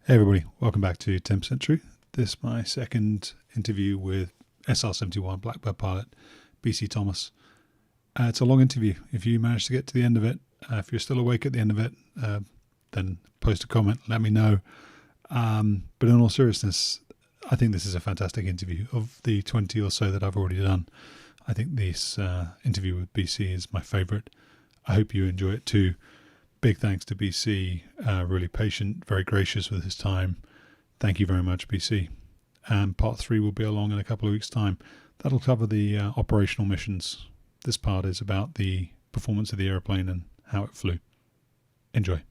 Hey everybody, welcome back to 10% True. This is my second interview with SR-71 Blackbird pilot, BC Thomas. It's a long interview. If you manage to get to the end of it, if you're still awake at the end of it, then post a comment, let me know. But in all seriousness, I think this is a fantastic interview. Of the 20 or so that I've already done, I think this interview with BC is my favourite. I hope you enjoy it too. Big thanks to BC, really patient, very gracious with his time. Thank you very much, BC. And part 3 will be along in a couple of weeks' time. That'll cover the operational missions. This part is about the performance of the airplane and how it flew. Enjoy.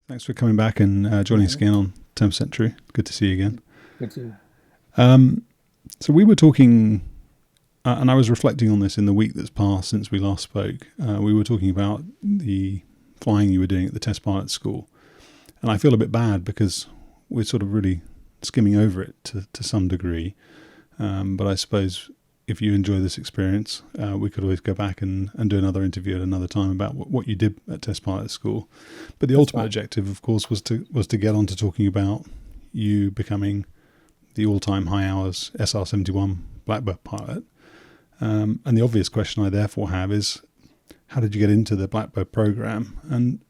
Thanks for coming back and joining us again on 10% True. Good to see you again. Good to. So we were talking... and I was reflecting on this in the week that's passed since we last spoke. We were talking about the flying you were doing at the test pilot school. And I feel a bit bad because we're sort of really skimming over it to some degree. But I suppose if you enjoy this experience, we could always go back and do another interview at another time about what you did at test pilot school. But the ultimate objective, of course, was to get on to talking about you becoming the all-time high hours SR-71 Blackbird pilot. And the obvious question I therefore have is, how did you get into the Blackbird program? And,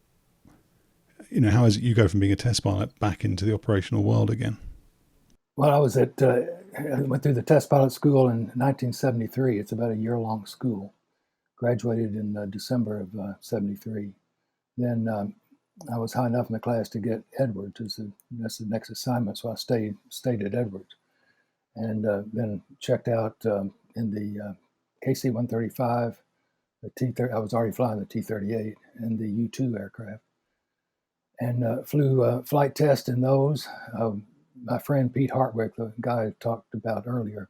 how is it you go from being a test pilot back into the operational world again? Well, I went through the test pilot school in 1973. It's about a year-long school. Graduated in December of 73. Then I was high enough in the class to get Edwards. That's the next assignment, so I stayed at Edwards. And then checked out in the KC-135, the T-30. I was already flying the T-38 and the U-2 aircraft, and flew flight tests in those. My friend Pete Hartwick, the guy I talked about earlier,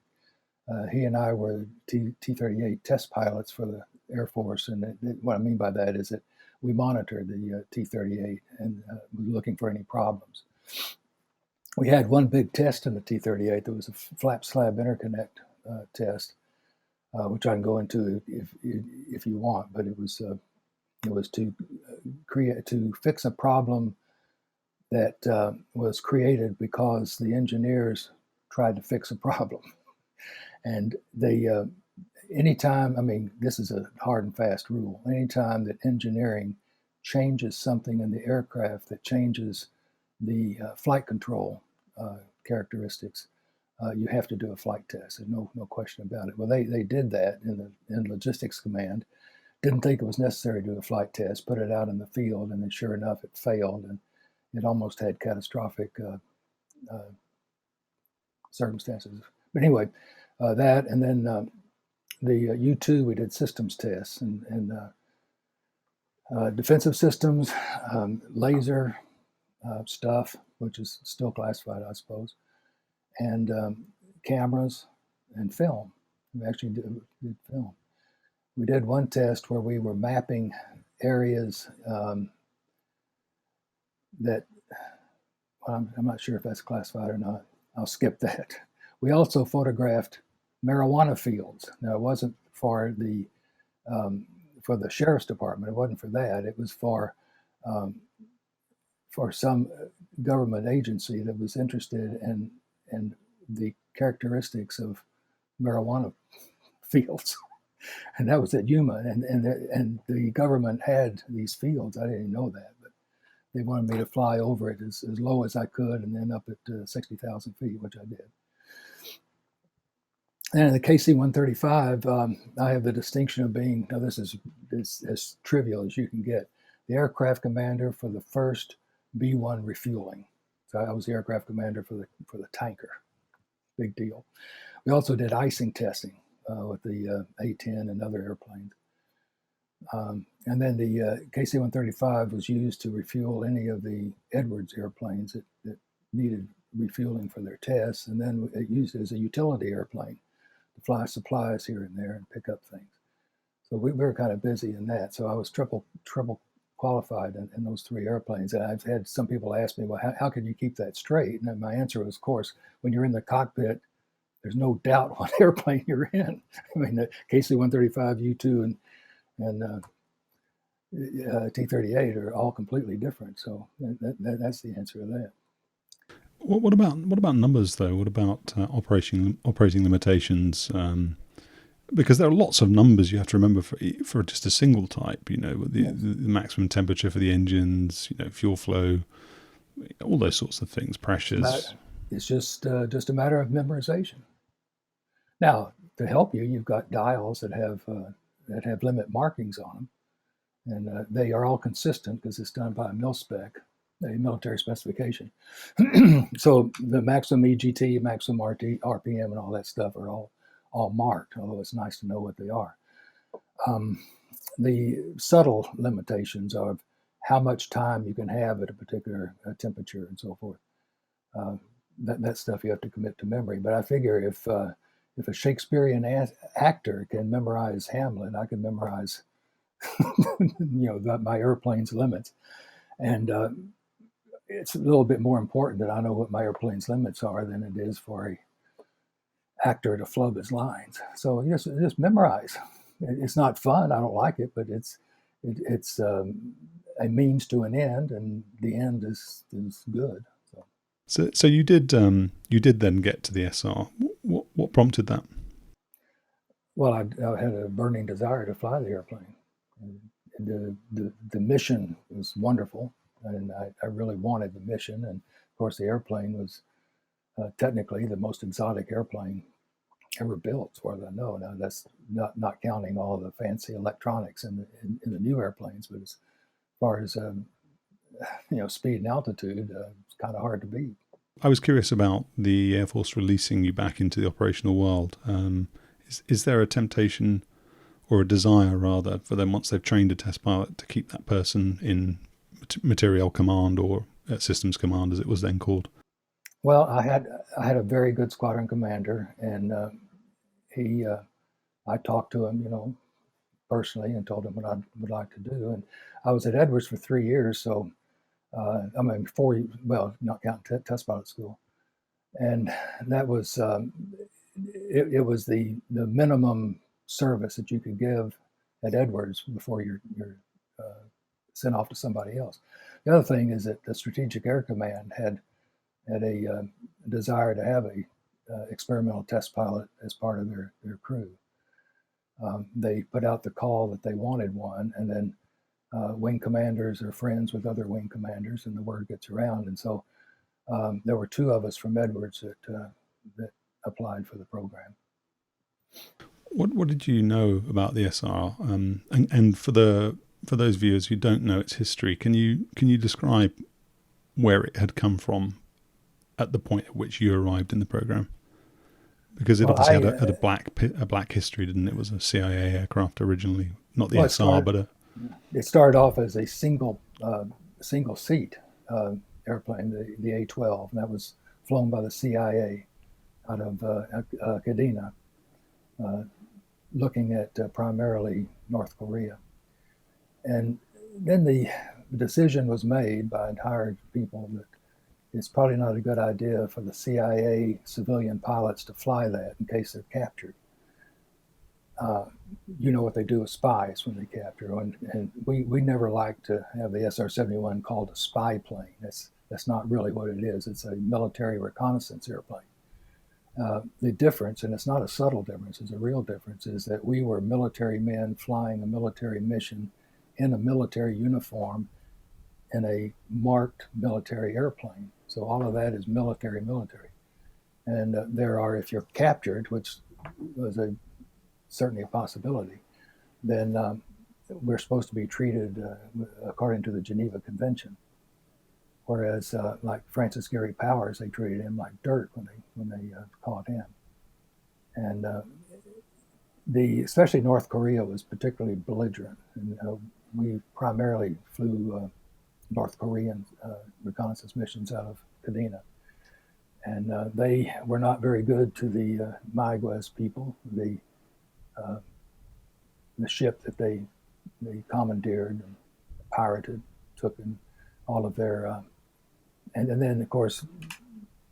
he and I were T-38 test pilots for the Air Force, and what I mean by that is that we monitored the T-38 and were looking for any problems. We had one big test in the T-38. There was a flap slab interconnect test, which I can go into if you want. But it was to fix a problem that was created because the engineers tried to fix a problem, and they anytime. I mean, this is a hard and fast rule. Anytime that engineering changes something in the aircraft that changes the flight control characteristics, you have to do a flight test. There's no question about it. Well, they did that in Logistics Command. Didn't think it was necessary to do a flight test. Put it out in the field, and then sure enough, it failed, and it almost had catastrophic circumstances. But anyway, that, and then the U-2, we did systems tests and defensive systems, laser stuff, which is still classified, I suppose, and cameras and film. We actually did film. We did one test where we were mapping areas that, well, I'm not sure if that's classified or not. I'll skip that. We also photographed marijuana fields. Now, it wasn't for the sheriff's department. It wasn't for that. It was for some government agency that was interested in the characteristics of marijuana fields. And that was at Yuma, and the government had these fields. I didn't know that, but they wanted me to fly over it as low as I could, and then up at 60,000 feet, which I did. And in the KC-135, I have the distinction of being, now this is as trivial as you can get, the aircraft commander for the first B-1 refueling. So I was the aircraft commander for the tanker. Big deal. We also did icing testing with the A-10 and other airplanes. And then the KC-135 was used to refuel any of the Edwards airplanes that needed refueling for their tests. And then it used it as a utility airplane to fly supplies here and there and pick up things. So we were kind of busy in that. So I was triple qualified in those 3 airplanes. And I've had some people ask me, well, how can you keep that straight? And my answer was, of course, when you're in the cockpit, there's no doubt what airplane you're in. I mean, the KC-135, U-2, and T-38 are all completely different. So that's the answer to that. What about numbers though? What about operating limitations? Because there are lots of numbers you have to remember for just a single type. The maximum temperature for the engines, fuel flow, all those sorts of things, pressures. It's just a matter of memorization. Now, to help you, you've got dials that have limit markings on them, and they are all consistent because it's done by a mil spec, a military specification. So the maximum EGT, maximum RPM, and all that stuff are all marked. Although it's nice to know what they are. The subtle limitations of how much time you can have at a particular temperature and so forth. That stuff you have to commit to memory. But I figure if a Shakespearean actor can memorize Hamlet, I can memorize, my airplane's limits. And it's a little bit more important that I know what my airplane's limits are than it is for a actor to flub his lines. So just memorize. It's not fun. I don't like it, but it's a means to an end, and the end is good. So you did then get to the SR. What prompted that? Well, I had a burning desire to fly the airplane. The mission was wonderful, and I really wanted the mission. And of course, the airplane was technically the most exotic airplane ever built, as far as I know. Now, that's not counting all the fancy electronics in the new airplanes, but as far as speed and altitude, it's kind of hard to beat. I was curious about the Air Force releasing you back into the operational world. Is there a temptation, or a desire rather, for them, once they've trained a test pilot, to keep that person in materiel command, or systems command as it was then called? Well, I had a very good squadron commander, and I talked to him, personally, and told him what I would like to do. And I was at Edwards for 3 years, so 4, well, not counting test pilot school, and that was it was the minimum service that you could give at Edwards before you're sent off to somebody else. The other thing is that the Strategic Air Command had a desire to have a experimental test pilot as part of their crew. They put out the call that they wanted one, and then wing commanders are friends with other wing commanders, and the word gets around. And so there were 2 of us from Edwards that applied for the program. What did you know about the SR? And for those viewers who don't know its history, can you describe where it had come from at the point at which you arrived in the program? Because it obviously had a black history, didn't it? It was a CIA aircraft originally, not the SR, but it started off as a single seat airplane, the A-12, and that was flown by the CIA out of Kadena, looking at primarily North Korea. And then the decision was made by hired people that it's probably not a good idea for the CIA civilian pilots to fly that in case they're captured. You know what they do with spies when they capture, and we never like to have the SR-71 called a spy plane. That's not really what it is. It's a military reconnaissance airplane. The difference, and it's not a subtle difference, it's a real difference, is that we were military men flying a military mission in a military uniform in a marked military airplane. So all of that is military. And there are, if you're captured, which was certainly a possibility, then we're supposed to be treated according to the Geneva Convention. Whereas, like Francis Gary Powers, they treated him like dirt when they caught him. And especially North Korea was particularly belligerent. And we primarily flew North Korean reconnaissance missions out of Kadena. And they were not very good to the Maiguez people, the ship that they commandeered and pirated, took in all of their, and then of course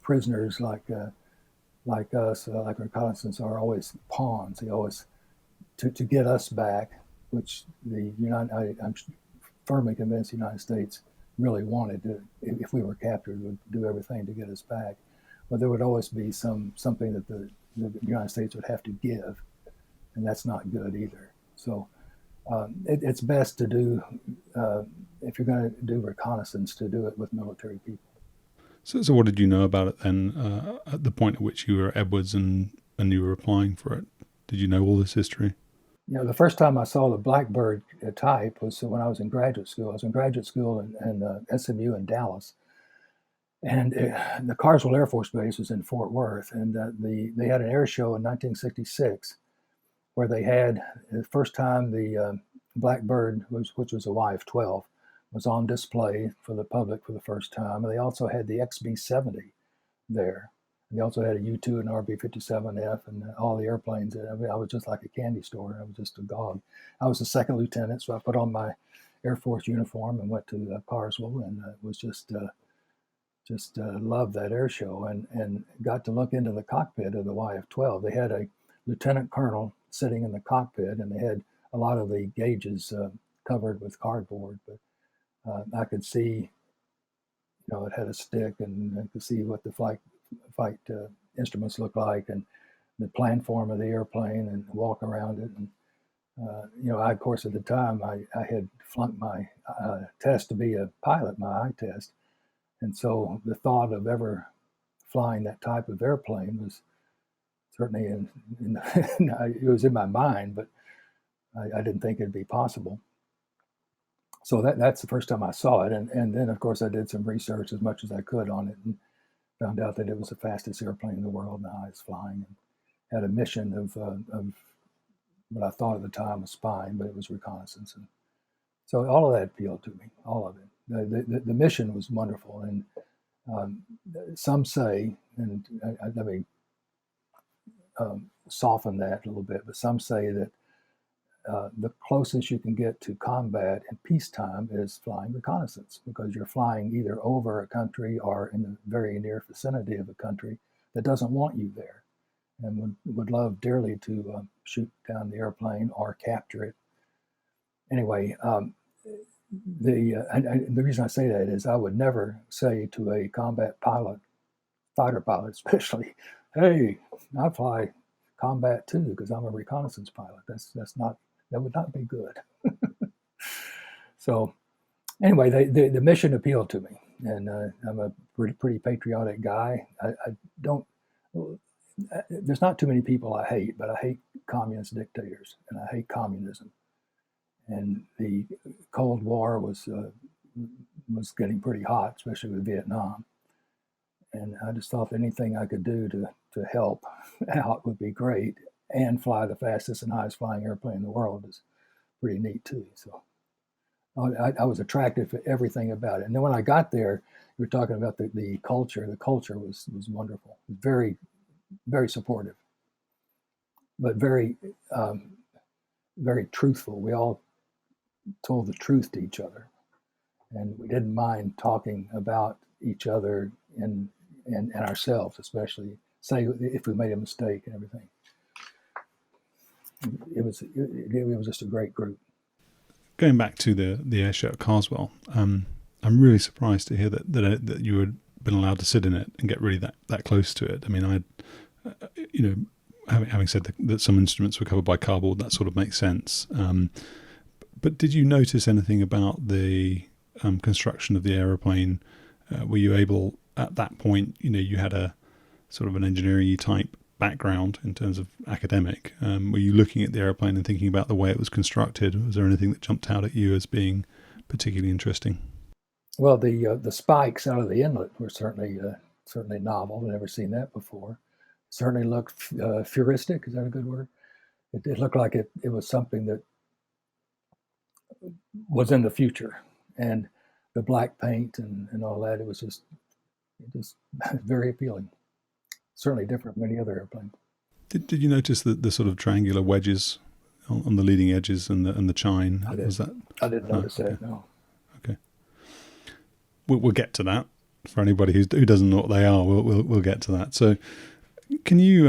prisoners like us, like reconnaissance, are always pawns. They always to get us back, which firmly convinced the United States really wanted to, if we were captured, would do everything to get us back. But there would always be something that the United States would have to give, and that's not good either. So it's best to do, if you're going to do reconnaissance, to do it with military people. So what did you know about it then at the point at which you were at Edwards and you were applying for it? Did you know all this history? The first time I saw the Blackbird type was when I was in graduate school. I was in graduate school in SMU in Dallas. And the Carswell Air Force Base was in Fort Worth. And they had an air show in 1966 where they had, the first time the Blackbird, which was a YF-12, was on display for the public for the first time. And they also had the XB-70 there. And they also had a U-2 and RB-57F and all the airplanes. I mean, I was just like a candy store. I was just agog. I was a second lieutenant, so I put on my Air Force uniform and went to Carswell, and was just loved that air show, and got to look into the cockpit of the YF-12. They had a lieutenant colonel sitting in the cockpit, and they had a lot of the gauges covered with cardboard, but I could see, it had a stick, and I could see what the flight instruments looked like, and the planform of the airplane, and walk around it. And I, of course, at the time, I had flunked my test to be a pilot, my eye test. And so the thought of ever flying that type of airplane was certainly it was in my mind, but I didn't think it'd be possible. So that's the first time I saw it. And then, of course, I did some research as much as I could on it, and found out that it was the fastest airplane in the world, and the highest flying, and had a mission of what I thought at the time was spying, but it was reconnaissance. And so all of that appealed to me, all of it. The mission was wonderful. And some say, and let me soften that a little bit, but some say that the closest you can get to combat in peacetime is flying reconnaissance, because you're flying either over a country or in the very near vicinity of a country that doesn't want you there, and would love dearly to shoot down the airplane or capture it. Anyway, the reason I say that is I would never say to a combat pilot, fighter pilot especially, hey, I fly combat too because I'm a reconnaissance pilot. That would not be good. So anyway, the mission appealed to me, and I'm a pretty patriotic guy. I don't. There's not too many people I hate, but I hate communist dictators, and I hate communism. And the Cold War was getting pretty hot, especially with Vietnam. And I just thought anything I could do to help out would be great, and fly the fastest and highest flying airplane in the world is pretty neat too. So I was attracted to everything about it. And then when I got there, you were talking about the culture. The culture was wonderful, very, very supportive, but very, very truthful. We all told the truth to each other, and we didn't mind talking about each other and ourselves, especially say if we made a mistake and everything. It was just a great group. Going back to the air show at Carswell, I'm really surprised to hear that you had been allowed to sit in it and get really that close to it. I mean, having said that some instruments were covered by cardboard, that sort of makes sense. But did you notice anything about the construction of the aeroplane? Were you able, at that point, you had a sort of an engineering type background in terms of academic. Were you looking at the aeroplane and thinking about the way it was constructed? Was there anything that jumped out at you as being particularly interesting? Well, the spikes out of the inlet were certainly novel. I'd never seen that before. Certainly looked futuristic. Is that a good word? It looked like it was something that was in the future, and the black paint and all that. It was just very appealing. Certainly different from any other airplane. Did you notice the sort of triangular wedges on the leading edges and the chine? I didn't notice that. No. Okay. We'll get to that. For anybody who doesn't know what they are, we'll get to that. So, Can you,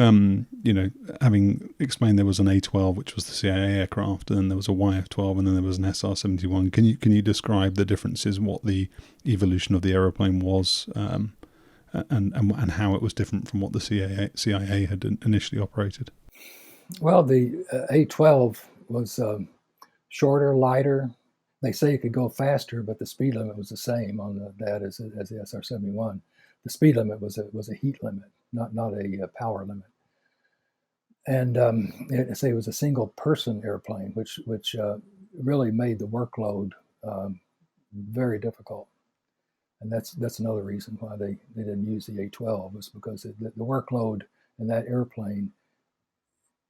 having explained there was an A-12, which was the CIA aircraft, and then there was a YF-12, and then there was an SR-71. Can you describe the differences, what the evolution of the aeroplane was, and how it was different from what the CIA had initially operated? Well, the A-12 was shorter, lighter. They say it could go faster, but the speed limit was the same on that as the SR-71. The speed limit was a heat limit, not a power limit. And it was a single person airplane, which really made the workload very difficult. And that's another reason why they didn't use the A-12, was because the workload in that airplane,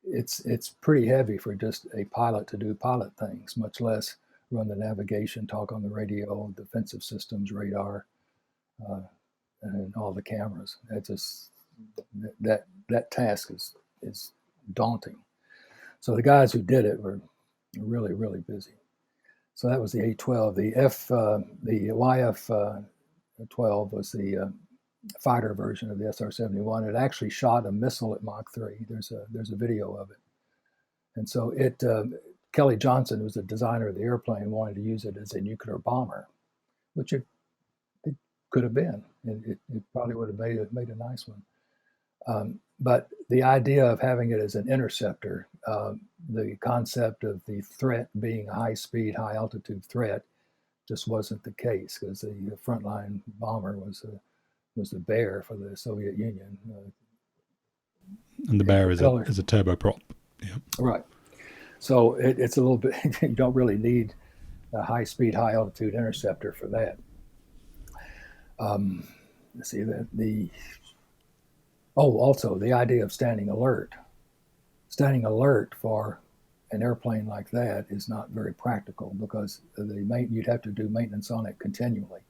it's pretty heavy for just a pilot to do pilot things, much less run the navigation, talk on the radio, defensive systems, radar, and all the cameras. That task is daunting. So the guys who did it were really, really busy. So that was the A-12. The YF-12 was the fighter version of the SR-71. It actually shot a missile at Mach 3. There's a video of it. And so Kelly Johnson, who was the designer of the airplane, wanted to use it as a nuclear bomber, which it could have been. It probably would have made a nice one. But the idea of having it as an interceptor, the concept of the threat being a high-speed, high-altitude threat, just wasn't the case, because the frontline bomber was the Bear for the Soviet Union. And the Bear is a turboprop. Yeah. Right. So it's a little bit, you don't really need a high-speed, high-altitude interceptor for that. Let's see, also the idea of standing alert. Standing alert for an airplane like that is not very practical, because you'd have to do maintenance on it continually,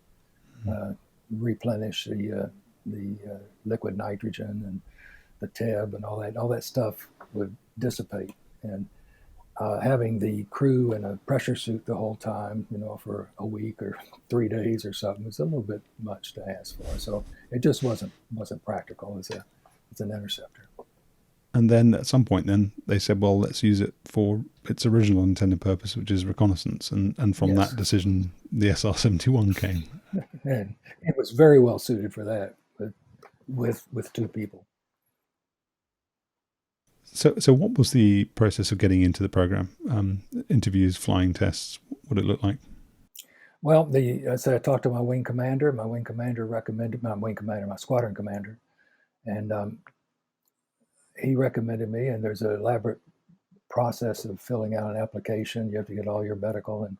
replenish the liquid nitrogen and the TEB and all that stuff would dissipate. And having the crew in a pressure suit the whole time, for a week or 3 days or something, was a little bit much to ask for. So it just wasn't practical as an interceptor. And then at some point, then they said, well, let's use it for its original intended purpose, which is reconnaissance. And from that decision, the SR-71 came. And it was very well suited for that, with two people. So what was the process of getting into the program? Interviews, flying tests, what did it look like? Well, I talked to my wing commander. My wing commander recommended my squadron commander, and he recommended me. And there's an elaborate process of filling out an application. You have to get all your medical and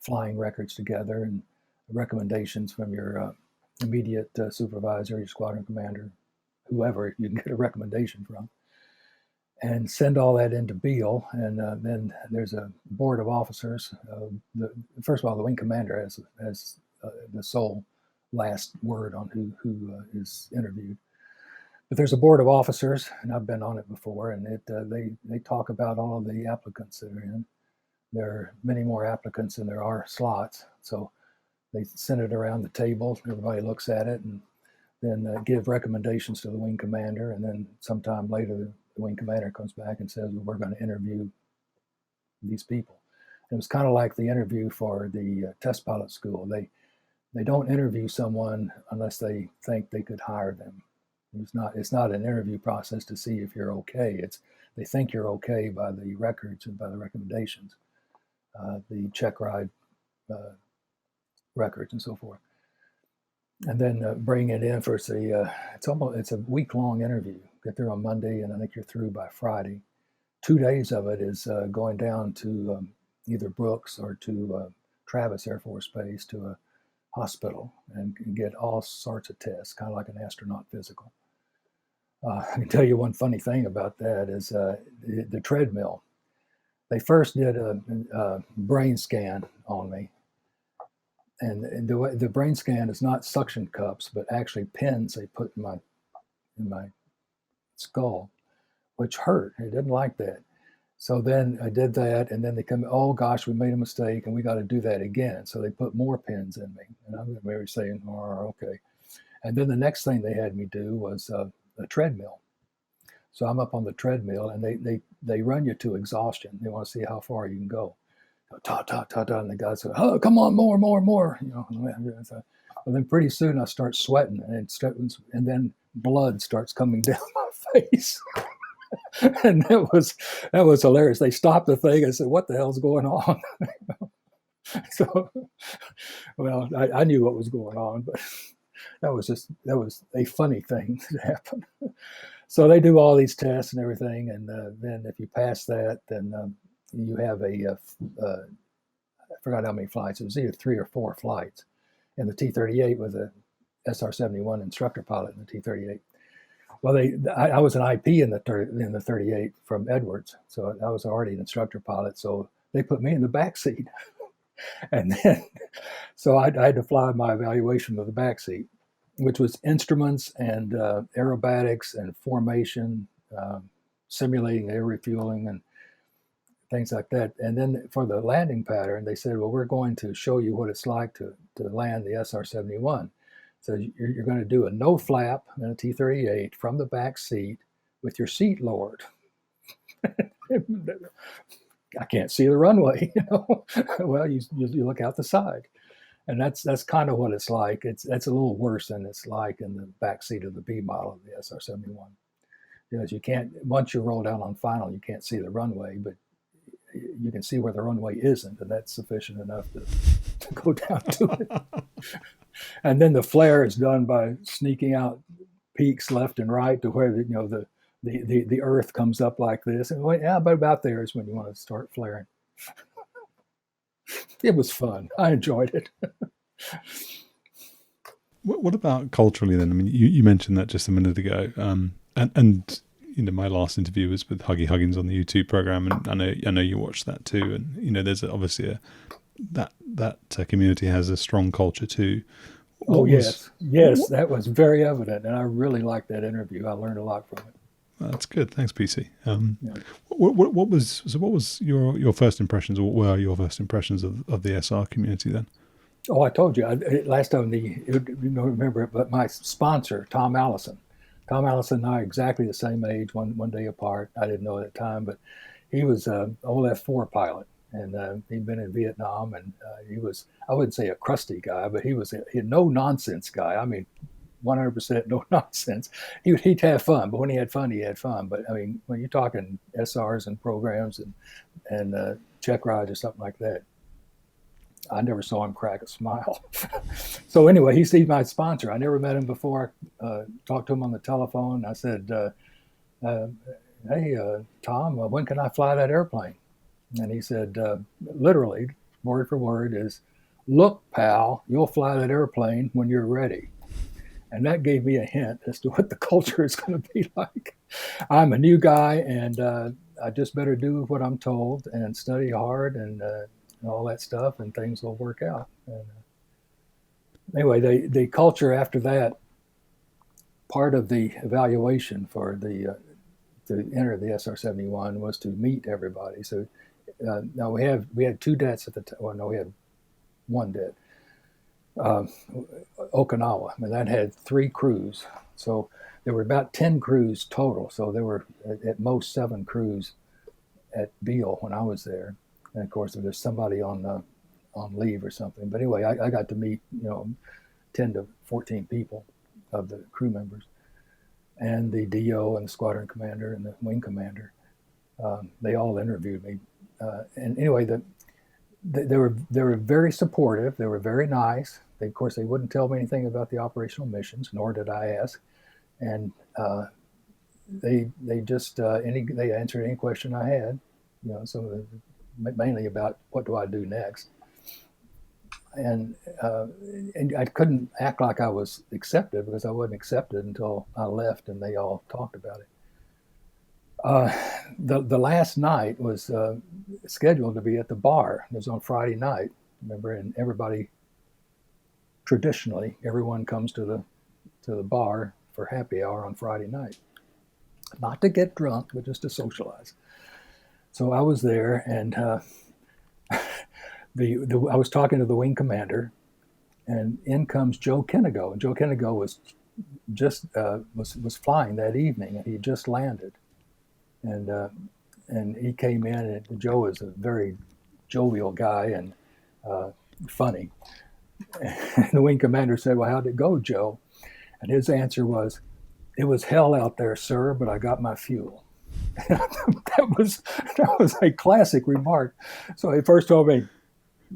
flying records together, and recommendations from your immediate supervisor, your squadron commander, whoever you can get a recommendation from, and send all that into Beale. And then there's a board of officers. First of all, the wing commander has the sole last word on who is interviewed. But there's a board of officers, and I've been on it before, and they talk about all of the applicants that are in. There are many more applicants than there are slots, so they send it around the table. Everybody looks at it, and then give recommendations to the wing commander. And then sometime later, the wing commander comes back and says, well, we're going to interview these people. And it was kind of like the interview for the test pilot school. They don't interview someone unless they think they could hire them. It's not an interview process to see if you're okay. They think you're okay by the records and by the recommendations, the check ride records and so forth. And then bring it in for it's a week-long interview. Get there on Monday, and I think you're through by Friday. 2 days of it is going down to either Brooks or to Travis Air Force Base, to a hospital, and get all sorts of tests, kind of like an astronaut physical. I can tell you one funny thing about that is the treadmill. They first did a brain scan on me. And the brain scan is not suction cups, but actually pins they put in my skull, which hurt. It didn't like that. So then I did that, and then they come, oh gosh, we made a mistake, and we got to do that again. So they put more pins in me, and I'm very saying, oh, okay. And then the next thing they had me do was a treadmill. So I'm up on the treadmill, and they run you to exhaustion. They want to see how far you can go. Ta ta ta ta, and the guy said, "Oh, come on, more, more, more." And then pretty soon I start sweating, and then blood starts coming down my face. And that was hilarious. They stopped the thing. I said, "What the hell's going on?" So, well, I knew what was going on, but that was a funny thing that happened. So they do all these tests and everything, and then if you pass that, then you have I forgot how many flights. It was either 3 or 4 flights in the T-38 with a SR-71 instructor pilot in the T-38. Well, I was an IP in the 38 from Edwards, so I was already an instructor pilot. So they put me in the back seat, and then so I had to fly my evaluation with the back seat, which was instruments and aerobatics and formation, simulating air refueling and things like that. And then for the landing pattern, they said, well, we're going to show you what it's like to land the SR-71. So you're going to do a no flap in a T-38 from the back seat with your seat lowered. I can't see the runway, Well, you look out the side. And that's kind of what it's like. That's a little worse than it's like in the back seat of the B model of the SR-71. Because you can't, once you roll down on final, you can't see the runway, but you can see where the runway isn't, and that's sufficient enough to go down to it. And then the flare is done by sneaking out peaks left and right to where the earth comes up like this. And but about there is when you want to start flaring. It was fun. I enjoyed it. What about culturally then? I mean, you mentioned that just a minute ago, and my last interview was with Huggy Huggins on the YouTube program, and I know you watched that too. And there's obviously that community has a strong culture too. Yes, that was very evident, and I really liked that interview. I learned a lot from it. That's good. Thanks, PC. What was your first impressions, or what were your first impressions of the SR community then? Oh, I told you last time. You don't remember it, but my sponsor, Tom Allison. Tom Allison and I are exactly the same age, one day apart. I didn't know at the time, but he was an old F-4 pilot, and he'd been in Vietnam, and he was, I wouldn't say a crusty guy, but he was a no nonsense guy. I mean, 100% no nonsense. He'd have fun, but when he had fun, he had fun. But I mean, when you're talking SRs and programs and check rides or something like that, I never saw him crack a smile. So anyway, he's my sponsor. I never met him before. Talked to him on the telephone. I said, hey, Tom, when can I fly that airplane? And he said, literally, word for word is, look, pal, you'll fly that airplane when you're ready. And that gave me a hint as to what the culture is going to be like. I'm a new guy, and I just better do what I'm told and study hard and all that stuff, and things will work out. And anyway, the culture after that, part of the evaluation for to enter the SR-71 was to meet everybody. So now we had 2 debts at the time. Well, no, we had 1 debt. Okinawa, and that had 3 crews. So there were about 10 crews total. So there were at most 7 crews at Beale when I was there. And of course, if there's somebody on leave or something. But anyway, I got to meet 10 to 14 people of the crew members, and the DO and the squadron commander and the wing commander. They all interviewed me, and anyway, they were very supportive. They were very nice. Of course, they wouldn't tell me anything about the operational missions, nor did I ask. And they just they answered any question I had. So mainly about what do I do next. And I couldn't act like I was accepted, because I wasn't accepted until I left and they all talked about it. The last night was scheduled to be at the bar. It was on Friday night, remember, and everybody, traditionally, everyone comes to the bar for happy hour on Friday night. Not to get drunk, but just to socialize. So I was there, and I was talking to the wing commander, and in comes Joe Kennego. And Joe Kennego was just was flying that evening, and he just landed. and he came in, and Joe is a very jovial guy and funny. And the wing commander said, "Well, how'd it go, Joe?" And his answer was, "It was hell out there, sir, but I got my fuel." that was a classic remark. So he first told me,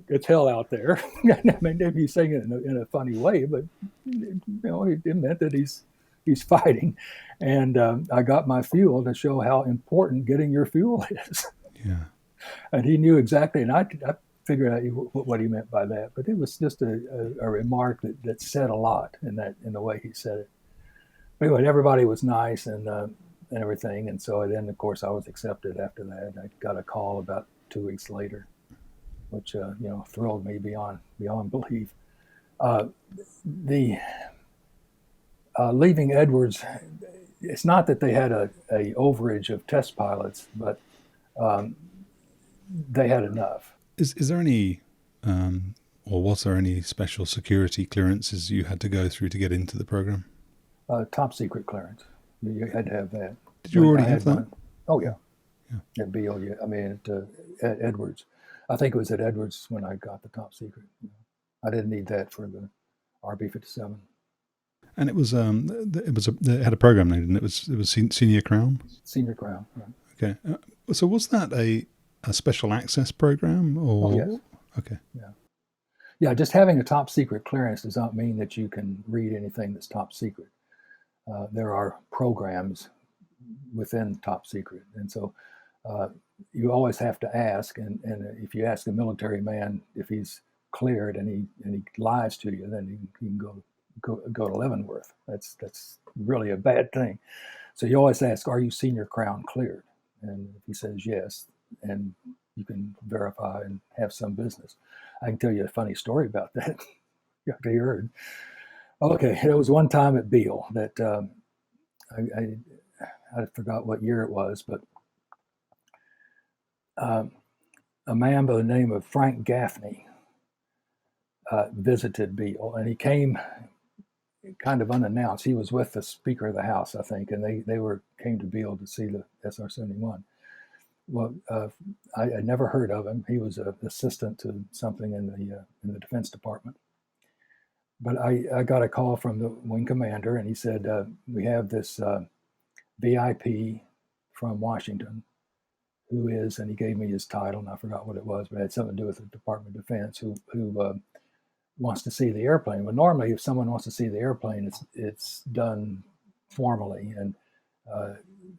"It's hell out there." I mean, he's saying it in a funny way, but it meant that he's fighting. And I got my fuel to show how important getting your fuel is. Yeah. And he knew exactly, and I figured out what he meant by that. But it was just a remark that said a lot in the way he said it. But anyway, everybody was nice and everything, and so then of course I was accepted after that. I got a call about 2 weeks later, which thrilled me beyond belief. The leaving Edwards, it's not that they had a overage of test pilots, but they had enough. Is there any, or was there any special security clearances you had to go through to get into the program? Top secret clearance. You had to have that. Did you already have that? One. Oh yeah. At Beale, yeah. I mean, at Edwards. I think it was at Edwards when I got the top secret. I didn't need that for the RB-57. And it had a program name, and it was Senior Crown. Senior Crown. Right. Okay. So was that a special access program, or? Oh, yes. Okay. Yeah. Yeah. Just having a top secret clearance does not mean that you can read anything that's top secret. There are programs within top secret, and so you always have to ask. And if you ask a military man if he's cleared and he lies to you, then he can go to Leavenworth. That's really a bad thing. So you always ask, "Are you Senior Crown cleared?" And if he says yes, and you can verify and have some business. I can tell you a funny story about that. You heard. Okay, there was one time at Beale that I forgot what year it was, but a man by the name of Frank Gaffney visited Beale, and he came kind of unannounced. He was with the Speaker of the House, I think, and they came to Beale to see the SR-71. Well, I had never heard of him. He was an assistant to something in the Defense Department. But I got a call from the wing commander, and he said, "We have this VIP from Washington, who is," and he gave me his title, and I forgot what it was, but it had something to do with the Department of Defense, who wants to see the airplane. Well, normally, if someone wants to see the airplane, it's done formally, and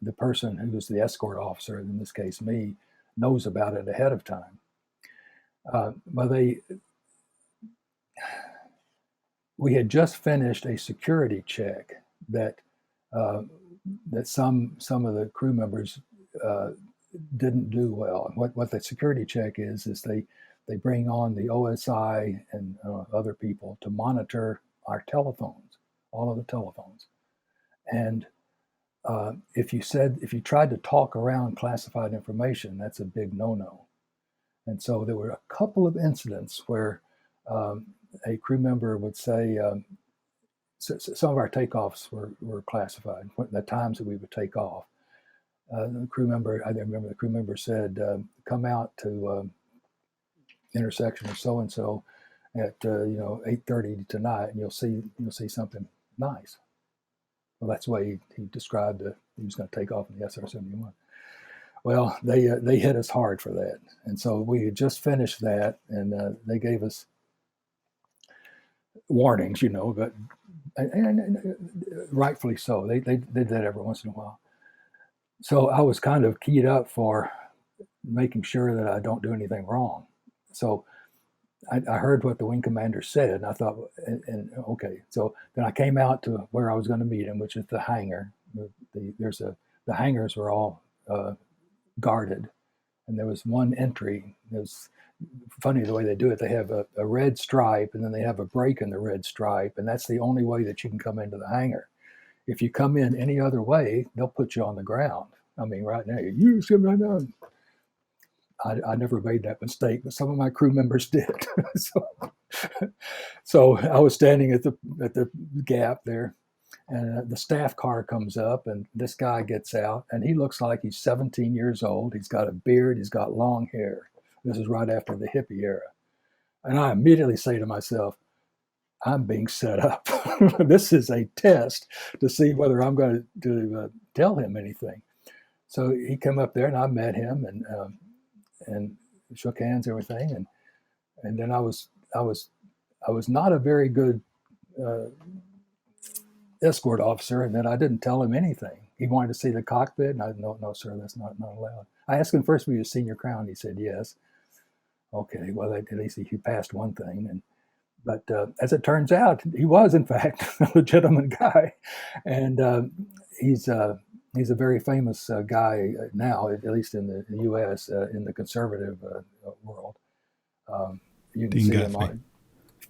the person who's the escort officer, in this case me, knows about it ahead of time. But we had just finished a security check that some of the crew members didn't do well. And what the security check is they bring on the OSI and other people to monitor our telephones, all of the telephones. And if you tried to talk around classified information, that's a big no-no. And so there were a couple of incidents where a crew member would say, some of our takeoffs were classified, the times that we would take off. The crew member, I remember the crew member said, "Come out to intersection of so-and-so at 8:30 tonight, and you'll see something nice." Well, that's the way he described he was going to take off in the SR-71. Well, they hit us hard for that, and so we had just finished that, and they gave us warnings, but and rightfully so. They did that every once in a while. So I was kind of keyed up for making sure that I don't do anything wrong. So I heard what the wing commander said, and I thought, and okay. So then I came out to where I was going to meet him, which is the hangar. The hangars were all guarded, and there was one entry. It was funny the way they do it. They have a red stripe, and then they have a break in the red stripe, and that's the only way that you can come into the hangar. If you come in any other way, they'll put you on the ground. I mean, right now, you sit right now. I never made that mistake, but some of my crew members did. So I was standing at the gap there, And the staff car comes up, and this guy gets out, and he looks like he's 17 years old. He's got a beard. He's got long hair. This is right after the hippie era. And I immediately say to myself, I'm being set up. This is a test to see whether I'm going to tell him anything. So he came up there, and I met him, and shook hands, everything, and then I was not a very good escort officer, and then I didn't tell him anything. He wanted to see the cockpit, and I no, sir, that's not allowed. I asked him first, were you a senior crown? He said yes. Okay, well, at least he passed one thing, but as it turns out, he was in fact a legitimate guy, and he's a very famous guy now, at least in the U.S. In the conservative world. You can see him on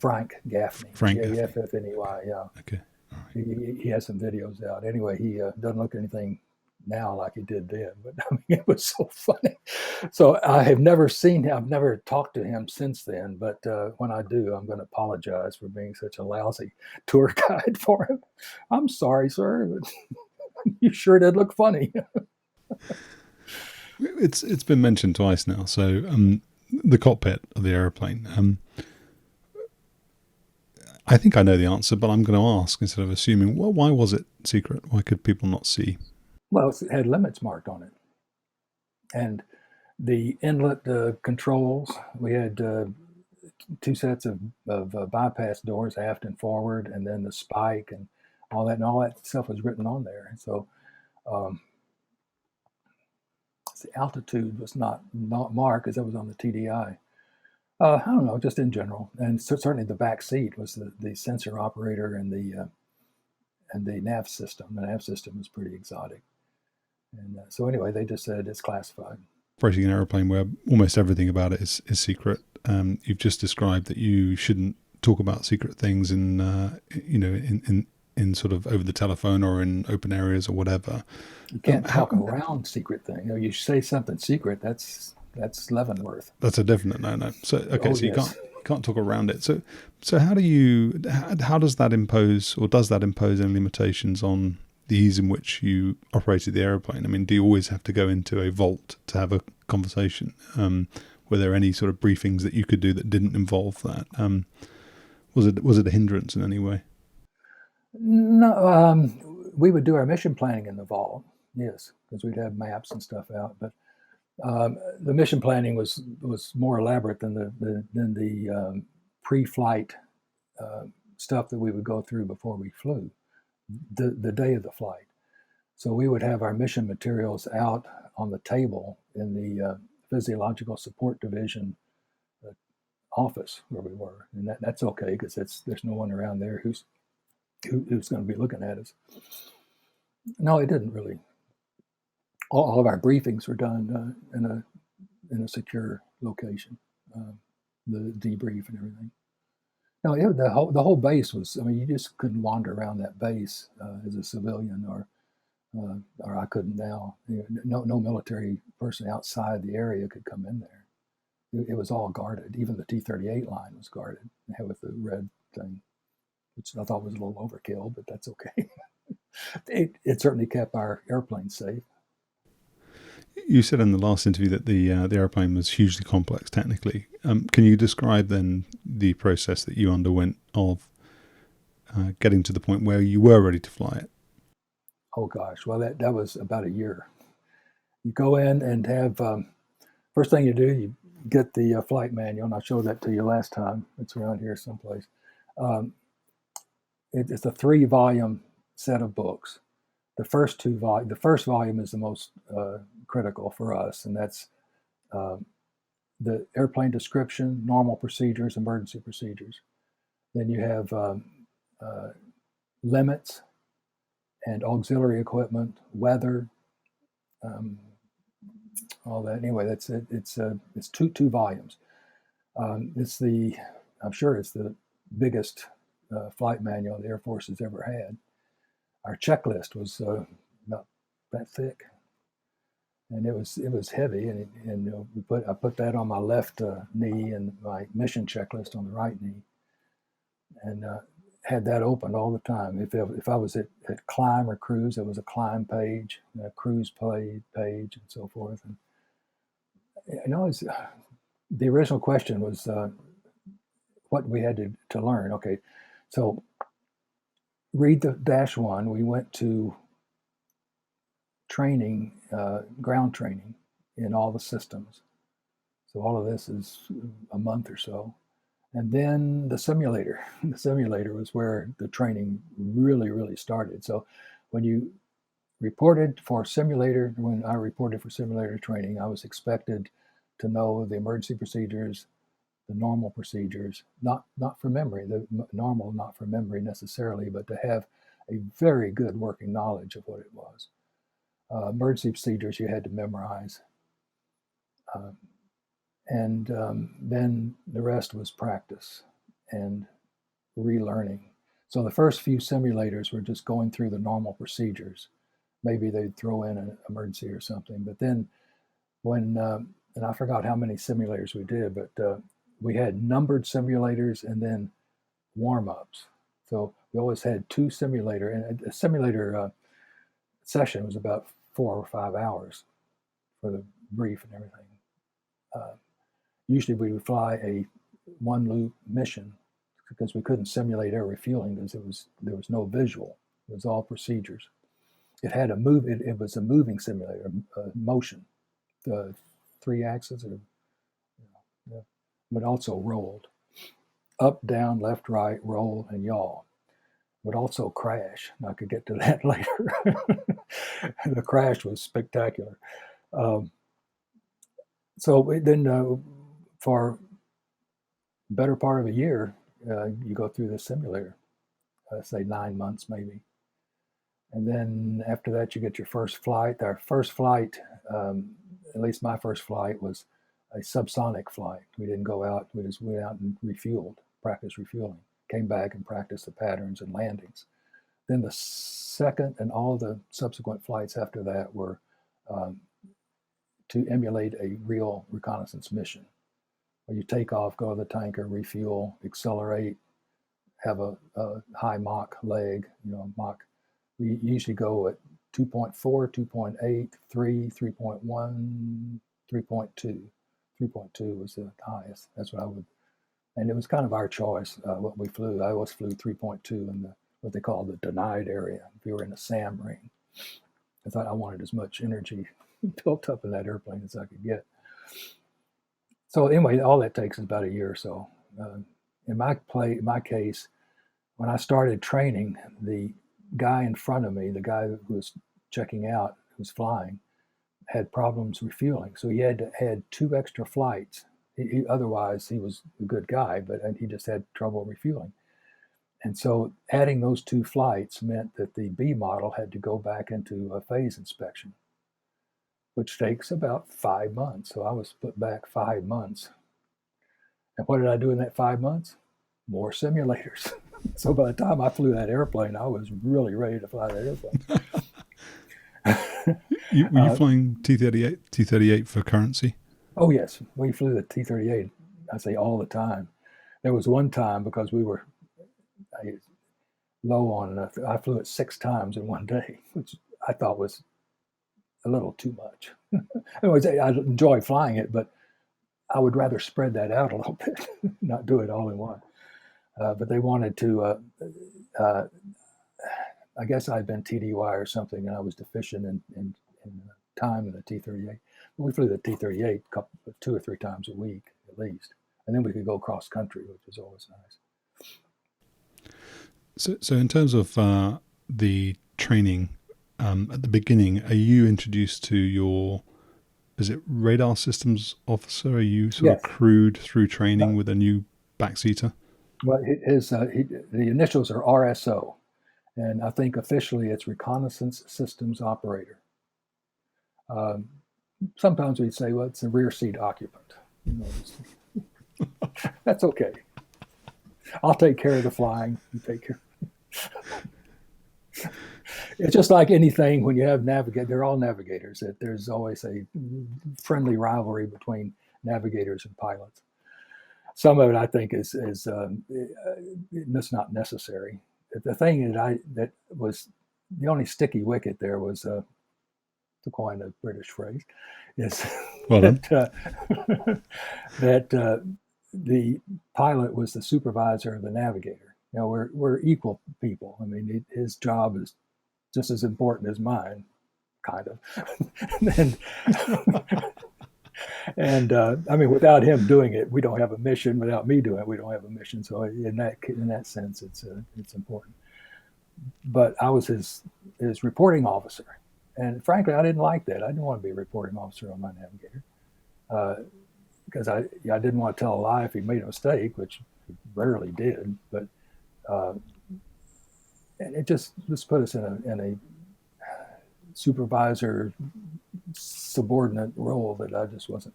Frank Gaffney, Gaffney, yeah. Okay. He has some videos out. Anyway, he doesn't look anything now like he did then, but I mean, it was so funny. So I have never seen him. I've never talked to him since then, but when I do, I'm going to apologize for being such a lousy tour guide for him. I'm sorry, sir, but you sure did look funny. It's been mentioned twice now. So the cockpit of the airplane. I think I know the answer, but I'm going to ask instead of assuming. Well, why was it secret? Why could people not see? Well, it had limits marked on it, and the inlet controls. We had two sets of bypass doors, aft and forward, and then the spike and all that stuff was written on there. And so the altitude was not marked because it was on the TDI. I don't know, just in general, and certainly the back seat was the sensor operator and the nav system. The nav system was pretty exotic, and so anyway, they just said it's classified. Operating an airplane where almost everything about it is secret. You've just described that you shouldn't talk about secret things in sort of over the telephone or in open areas or whatever. You can't talk around secret things. You say something secret, that's Leavenworth. That's a definite no. So okay, so yes. you can't talk around it. So how does that impose, or does that impose any limitations on the ease in which you operated the airplane? I mean, do you always have to go into a vault to have a conversation? Were there any sort of briefings that you could do that didn't involve that? Was it a hindrance in any way? No, we would do our mission planning in the vault, yes, because we'd have maps and stuff out. But the mission planning was more elaborate than the pre-flight stuff that we would go through before we flew, the day of the flight. So we would have our mission materials out on the table in the Physiological Support Division office where we were, and that's okay because there's no one around there who's going to be looking at us. No, it didn't really. All of our briefings were done in a secure location, the debrief and everything. No, the whole base was. I mean, you just couldn't wander around that base as a civilian, or I couldn't now. No military person outside the area could come in there. It was all guarded. Even the T-38 line was guarded with the red thing, which I thought was a little overkill, but that's okay. It certainly kept our airplane safe. You said in the last interview that the airplane was hugely complex technically. Can you describe then the process that you underwent of getting to the point where you were ready to fly it? Oh gosh, well that was about a year. You go in and have first thing you do, you get the flight manual, and I showed that to you last time. It's around here someplace. It's a 3-volume set of books. The first volume is the most critical for us, and that's the airplane description, normal procedures, emergency procedures. Then you have limits and auxiliary equipment, weather, all that. Anyway, that's it. It's two volumes. I'm sure it's the biggest flight manual the Air Force has ever had. Our checklist was about that thick, and it was heavy. And I put that on my left knee, and my mission checklist on the right knee. And had that open all the time. If I was at climb or cruise, it was a climb page, a cruise page, and so forth. And the original question was what we had to learn. Okay, so read the -1. We went to training, ground training in all the systems. So all of this is a month or so. And then the simulator. The simulator was where the training really, really started. So when you reported for simulator, when I reported for simulator training, I was expected to know the emergency procedures, the normal procedures, not from memory, the normal not from memory necessarily, but to have a very good working knowledge of what it was. Emergency procedures you had to memorize. And then the rest was practice and relearning. So the first few simulators were just going through the normal procedures. Maybe they'd throw in an emergency or something. But then when, and I forgot how many simulators we did, but we had numbered simulators and then warm-ups. So we always had two simulator, and a simulator session was about 4 or 5 hours for the brief and everything. Usually we would fly a one-loop mission because we couldn't simulate air refueling because there was no visual. It was all procedures. It had it was a moving simulator, motion, 3 axes, but also rolled. Up, down, left, right, roll, and yaw. Would also crash. I could get to that later. The crash was spectacular. So then for better part of a year, you go through the simulator, say 9 months maybe. And then after that, you get your first flight. Our first flight, at least my first flight, was a subsonic flight. We didn't go out. We just went out and refueled, practiced refueling, came back and practiced the patterns and landings. Then the second and all the subsequent flights after that were to emulate a real reconnaissance mission, where you take off, go to the tanker, refuel, accelerate, have a high Mach leg, Mach. We usually go at 2.4, 2.8, 3, 3.1, 3.2. 3.2 was the highest. That's what I would, and it was kind of our choice what we flew. I always flew 3.2 in what they call the denied area. If you were in a SAM ring, I thought I wanted as much energy built up in that airplane as I could get. So anyway, all that takes is about a year or so. In my case, when I started training, the guy in front of me, the guy who was checking out, who was flying, had problems refueling. So he had to add 2 extra flights. Otherwise, he was a good guy, but he just had trouble refueling. And so adding those 2 flights meant that the B model had to go back into a phase inspection, which takes about 5 months. So I was put back 5 months. And what did I do in that 5 months? More simulators. So by the time I flew that airplane, I was really ready to fly that airplane. Were you flying T-38 for currency? Oh, yes. We flew the T-38, I say all the time. There was one time because we were low on enough. I flew it 6 times in one day, which I thought was a little too much. Anyways, I enjoy flying it, but I would rather spread that out a little bit, not do it all in one. But they wanted to, I guess I'd been TDY or something, and I was deficient in time in the T-38. But we flew the T-38 2 or 3 times a week at least. And then we could go cross country, which was always nice. So in terms of the training, at the beginning, are you introduced to your, is it radar systems officer? Are you sort of crewed through training with a new backseater? Well, the initials are RSO, and I think officially it's Reconnaissance Systems Operator. Sometimes we'd say, well, it's a rear seat occupant. That's okay. I'll take care of the flying. You take care. It's just like anything when you have they're all navigators. There's always a friendly rivalry between navigators and pilots. some of it I think is it's not necessary. The thing that was the only sticky wicket there was, to coin a British phrase, is Well done. that the pilot was the supervisor of the navigator. We're equal people. I mean, his job is just as important as mine, kind of. and I mean, without him doing it, we don't have a mission. Without me doing it, we don't have a mission. So in that sense, it's important. But I was his reporting officer, and frankly, I didn't like that. I didn't want to be a reporting officer on my navigator, because I didn't want to tell a lie if he made a mistake, which he rarely did. But and it just put us in a supervisor subordinate role that I just wasn't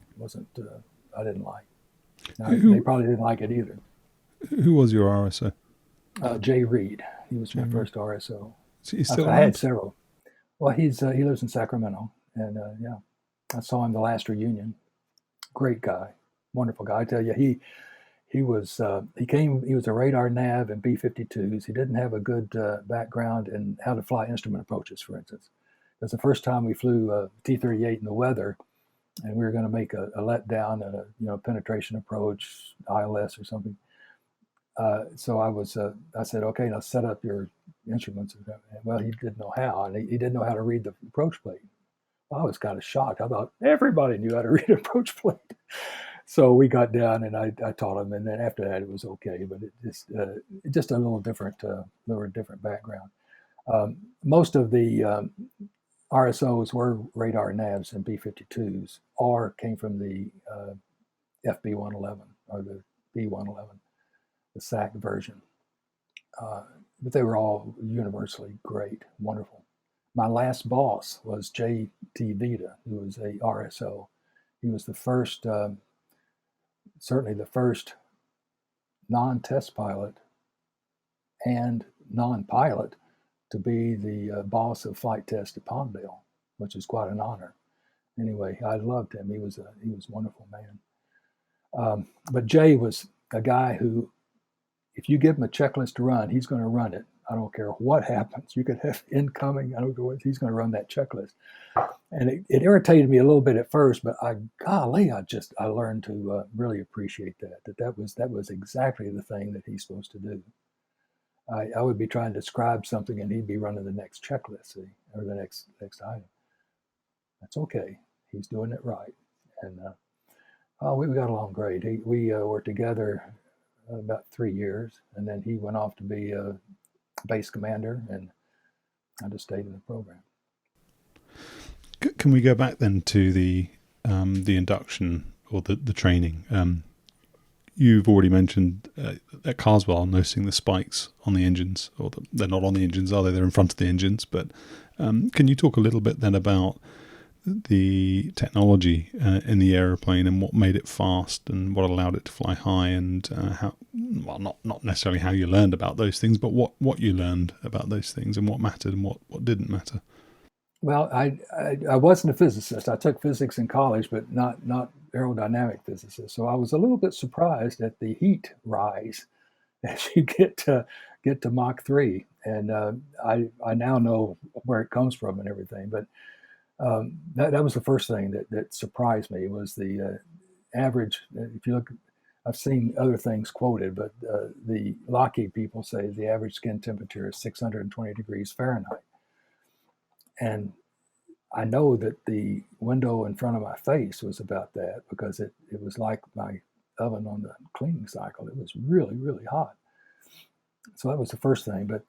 I didn't like. They probably didn't like it either. Who was your RSO? Jay Reed. He was my first RSO. He's still I had several. Well, he lives in Sacramento, and yeah, I saw him the last reunion. Great guy, wonderful guy. I tell you, he was a radar nav in B-52s. He didn't have a good background in how to fly instrument approaches, for instance. It was the first time we flew T-38 in the weather, and we were going to make a letdown and a penetration approach, ILS or something. So I said, okay, now set up your instruments. Well, he didn't know how, and he didn't know how to read the approach plate. Well, I was kind of shocked. I thought everybody knew how to read an approach plate. So we got down, and I taught him, and then after that it was okay. But it just a little different background. Most of the RSOs were radar navs and B-52s, or came from the FB-111 or the B-111, the SAC version. But they were all universally great, wonderful. My last boss was J.T. Vida, who was a RSO. He was the first, certainly the first non-test pilot and non-pilot to be the boss of flight test at Palmdale, which is quite an honor. Anyway, I loved him. He was a wonderful man. But Jay was a guy who, if you give him a checklist to run, he's going to run it. I don't care what happens. You could have incoming. I don't know what, he's going to run that checklist. And it irritated me a little bit at first, but I learned to really appreciate that was exactly the thing that he's supposed to do. I would be trying to describe something, and he'd be running the next checklist, or the next item. That's okay. He's doing it right. And we got along great. We were together about 3 years, and then he went off to be a base commander, and I just stayed in the program. Can we go back then to the induction or the training? You've already mentioned at Carswell noticing the spikes on the engines, or they're not on the engines, are they? They're in front of the engines. But can you talk a little bit then about the technology in the aeroplane and what made it fast and what allowed it to fly high, and how, well, not necessarily how you learned about those things, but what you learned about those things and what mattered and what didn't matter? Well, I wasn't a physicist. I took physics in college, but not aerodynamic physicist. So I was a little bit surprised at the heat rise as you get to Mach 3. And I now know where it comes from and everything. But that was the first thing that surprised me, was the average. If you look, I've seen other things quoted, but the Lockheed people say the average skin temperature is 620 degrees Fahrenheit. And I know that the window in front of my face was about that, because it was like my oven on the cleaning cycle. It was really, really hot. So that was the first thing. But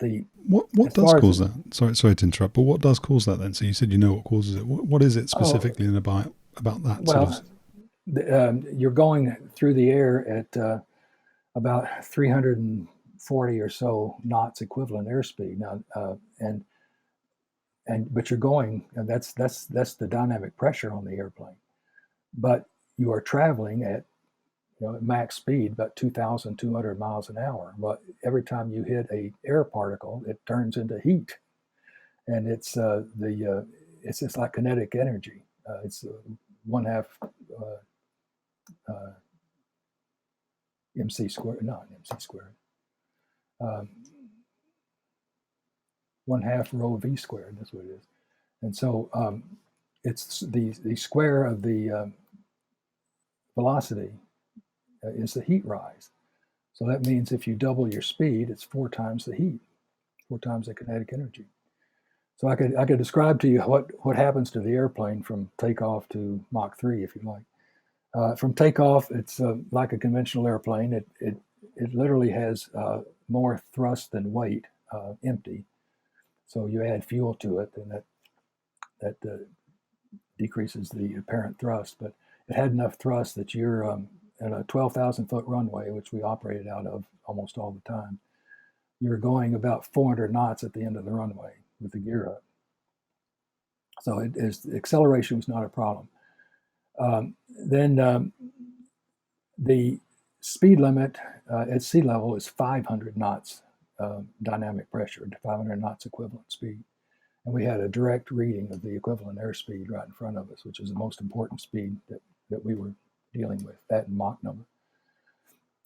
what does cause that? Sorry to interrupt, but what does cause that then? So you said you know what causes it. What is it specifically about that? Well, you're going through the air at about 340 or so knots equivalent airspeed now, but you're going, and that's the dynamic pressure on the airplane. But you are traveling at max speed, about 2,200 miles an hour. But every time you hit a air particle, it turns into heat, and it's just like kinetic energy. It's one half MC squared, not MC squared, 1/2 rho V squared. That's what it is. And so it's the square of the velocity is the heat rise. So that means if you double your speed, it's 4 times the heat, 4 times the kinetic energy. So I could describe to you what happens to the airplane from takeoff to Mach 3, if you like. From takeoff, it's like a conventional airplane. It literally has more thrust than weight, empty. So you add fuel to it, and that decreases the apparent thrust. But it had enough thrust that you're at a 12,000-foot runway, which we operated out of almost all the time. You're going about 400 knots at the end of the runway with the gear up. So acceleration was not a problem. Then the speed limit at sea level is 500 knots dynamic pressure, 500 knots equivalent speed. And we had a direct reading of the equivalent airspeed right in front of us, which is the most important speed that we were dealing with, that and Mach number.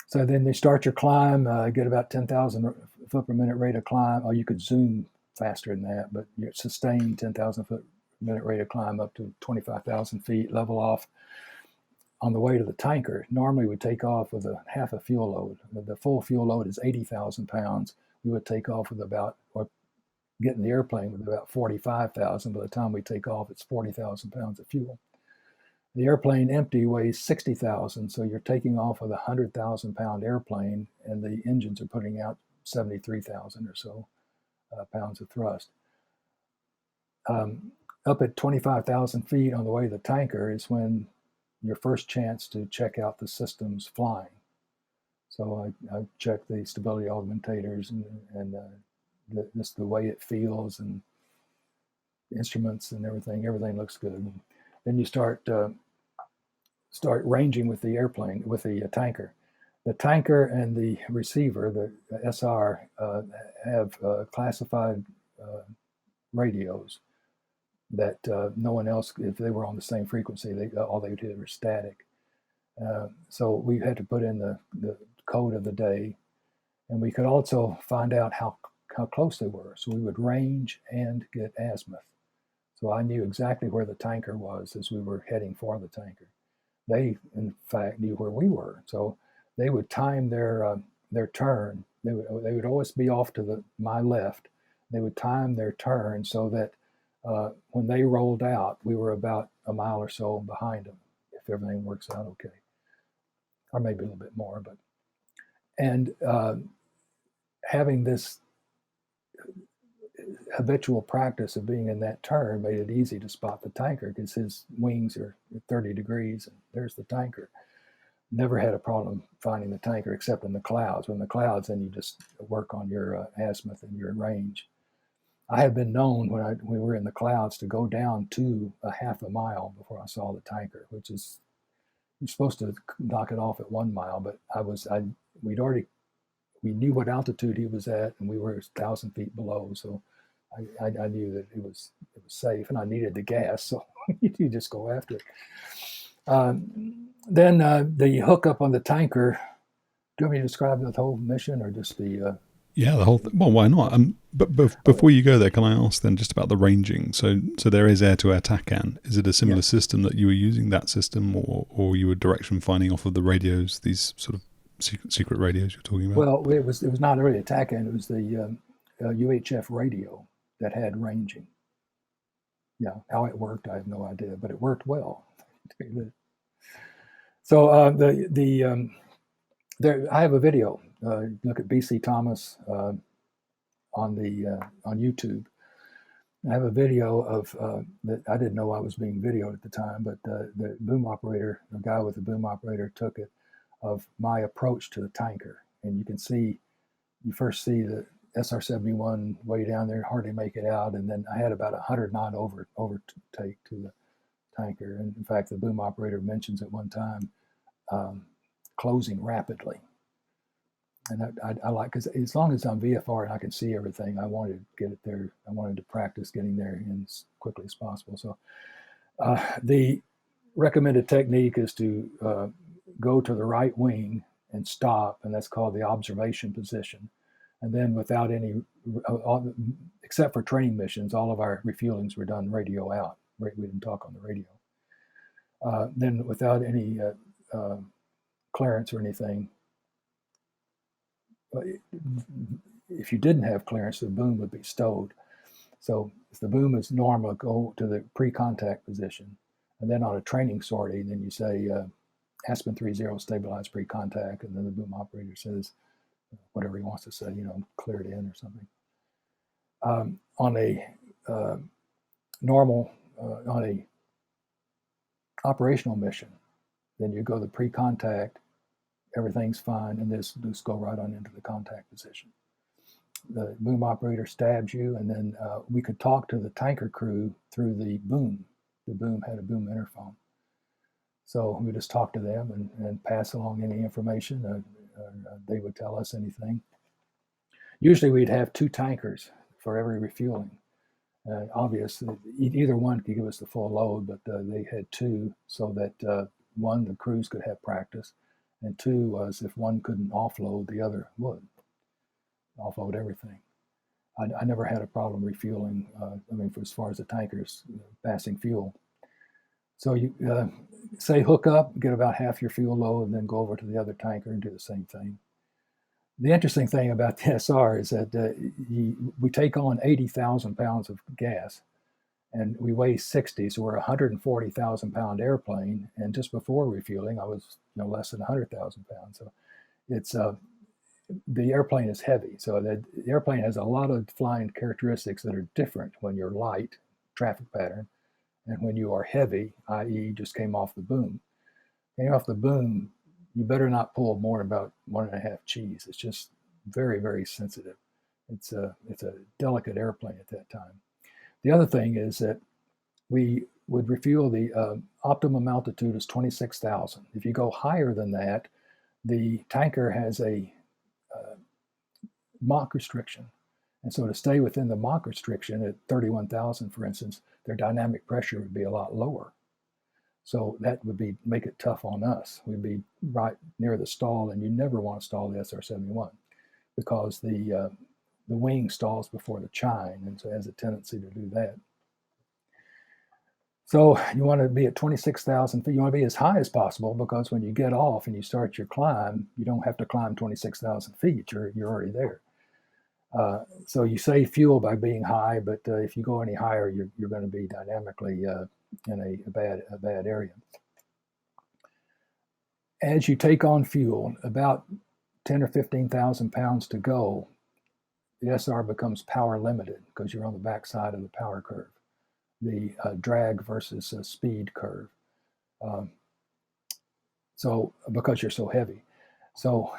So then they start your climb, get about 10,000 foot per minute rate of climb. Oh, you could zoom faster than that, but you sustain 10,000 foot per minute rate of climb up to 25,000 feet, level off. On the way to the tanker, normally we take off with a half a fuel load. The full fuel load is 80,000 pounds. We would take off with about, or get in the airplane with about 45,000. By the time we take off, it's 40,000 pounds of fuel. The airplane empty weighs 60,000, so you're taking off with a 100,000 pound airplane, and the engines are putting out 73,000 or so pounds of thrust. Up at 25,000 feet on the way to the tanker is when your first chance to check out the systems flying. So I checked the stability augmentators and just the way it feels and instruments and everything. Everything looks good. And then you start ranging with the airplane, with the tanker. The tanker and the receiver, the SR, have classified radios that no one else, if they were on the same frequency, all they did was static. So we had to put in the code of the day, and we could also find out how close they were. So we would range and get azimuth. So I knew exactly where the tanker was as we were heading for the tanker. They, in fact, knew where we were. So they would time their turn. They would always be off to my left. They would time their turn so that when they rolled out, we were about a mile or so behind them, if everything works out okay, or maybe a little bit more. And having this habitual practice of being in that turn made it easy to spot the tanker because his wings are 30 degrees, and there's the tanker. Never had a problem finding the tanker except in the clouds. When the clouds, then you just work on your azimuth and your range. I had been known when we were in the clouds to go down to a half a mile before I saw the tanker, which is, you're supposed to knock it off at 1 mile, but we knew what altitude he was at, and we were 1,000 feet below. So I knew that it was safe, and I needed the gas, so you just go after it. Then the hookup on the tanker. Do you want me to describe the whole mission, or just the? Yeah, the whole thing. Well, why not? But before you go there, can I ask then just about the ranging? So there is air-to-air TACAN. Is it a similar system that you were using, that system, or you were direction finding off of the radios, these sort of secret radios you're talking about? Well, it was not really a TACAN. It was the UHF radio that had ranging. Yeah, how it worked, I have no idea, but it worked well. So I have a video. Look at BC Thomas on YouTube. I have a video of that. I didn't know I was being videoed at the time, but the boom operator, the guy with the boom operator, took it of my approach to the tanker, and you first see the SR-71 way down there, hardly make it out, and then I had about 100 knot overtake to the tanker. And in fact, the boom operator mentions at one time closing rapidly. And I like, because as long as I'm VFR and I can see everything, I wanted to get it there. I wanted to practice getting there in as quickly as possible. So the recommended technique is to go to the right wing and stop, and that's called the observation position. And then without any, except for training missions, all of our refuelings were done radio out. We didn't talk on the radio. Then without any clearance or anything, if you didn't have clearance, the boom would be stowed. So if the boom is normal, go to the pre-contact position. And then on a training sortie, then you say, Aspen 30 stabilize pre-contact, and then the boom operator says whatever he wants to say, clear it in or something. On a normal, on a operational mission, then you go to pre-contact, everything's fine, and just go right on into the contact position. The boom operator stabs you, and then we could talk to the tanker crew through the boom. The boom had a boom interphone. So we just talk to them and pass along any information. They would tell us anything. Usually we'd have 2 tankers for every refueling. Obviously, either one could give us the full load, but they had 2 so that 1, the crews could have practice, and 2 was if one couldn't offload, the other would offload everything. I never had a problem refueling, as far as the tankers passing fuel. So you say hook up, get about half your fuel load, and then go over to the other tanker and do the same thing. The interesting thing about the SR is that we take on 80,000 pounds of gas, and we weigh 60, so we're a 140,000 pound airplane. And just before refueling, I was less than 100,000 pounds. So it's the airplane is heavy. So the airplane has a lot of flying characteristics that are different when you're light, traffic pattern, and when you are heavy, i.e. just came off the boom. Came off the boom, you better not pull more than about 1.5 Gs. It's just very, very sensitive. It's a delicate airplane at that time. The other thing is that we would refuel, the optimum altitude is 26,000. If you go higher than that, the tanker has a Mach restriction. And so to stay within the Mach restriction at 31,000, for instance, their dynamic pressure would be a lot lower. So that would make it tough on us. We'd be right near the stall, and you never want to stall the SR-71 because the wing stalls before the chine, and so it has a tendency to do that. So you want to be at 26,000 feet. You want to be as high as possible because when you get off and you start your climb, you don't have to climb 26,000 feet. You're already there. So you save fuel by being high, but if you go any higher, you're going to be dynamically in a bad area. As you take on fuel, about 10 or 15,000 pounds to go, the SR becomes power limited because you're on the backside of the power curve, the drag versus speed curve. So because you're so heavy. So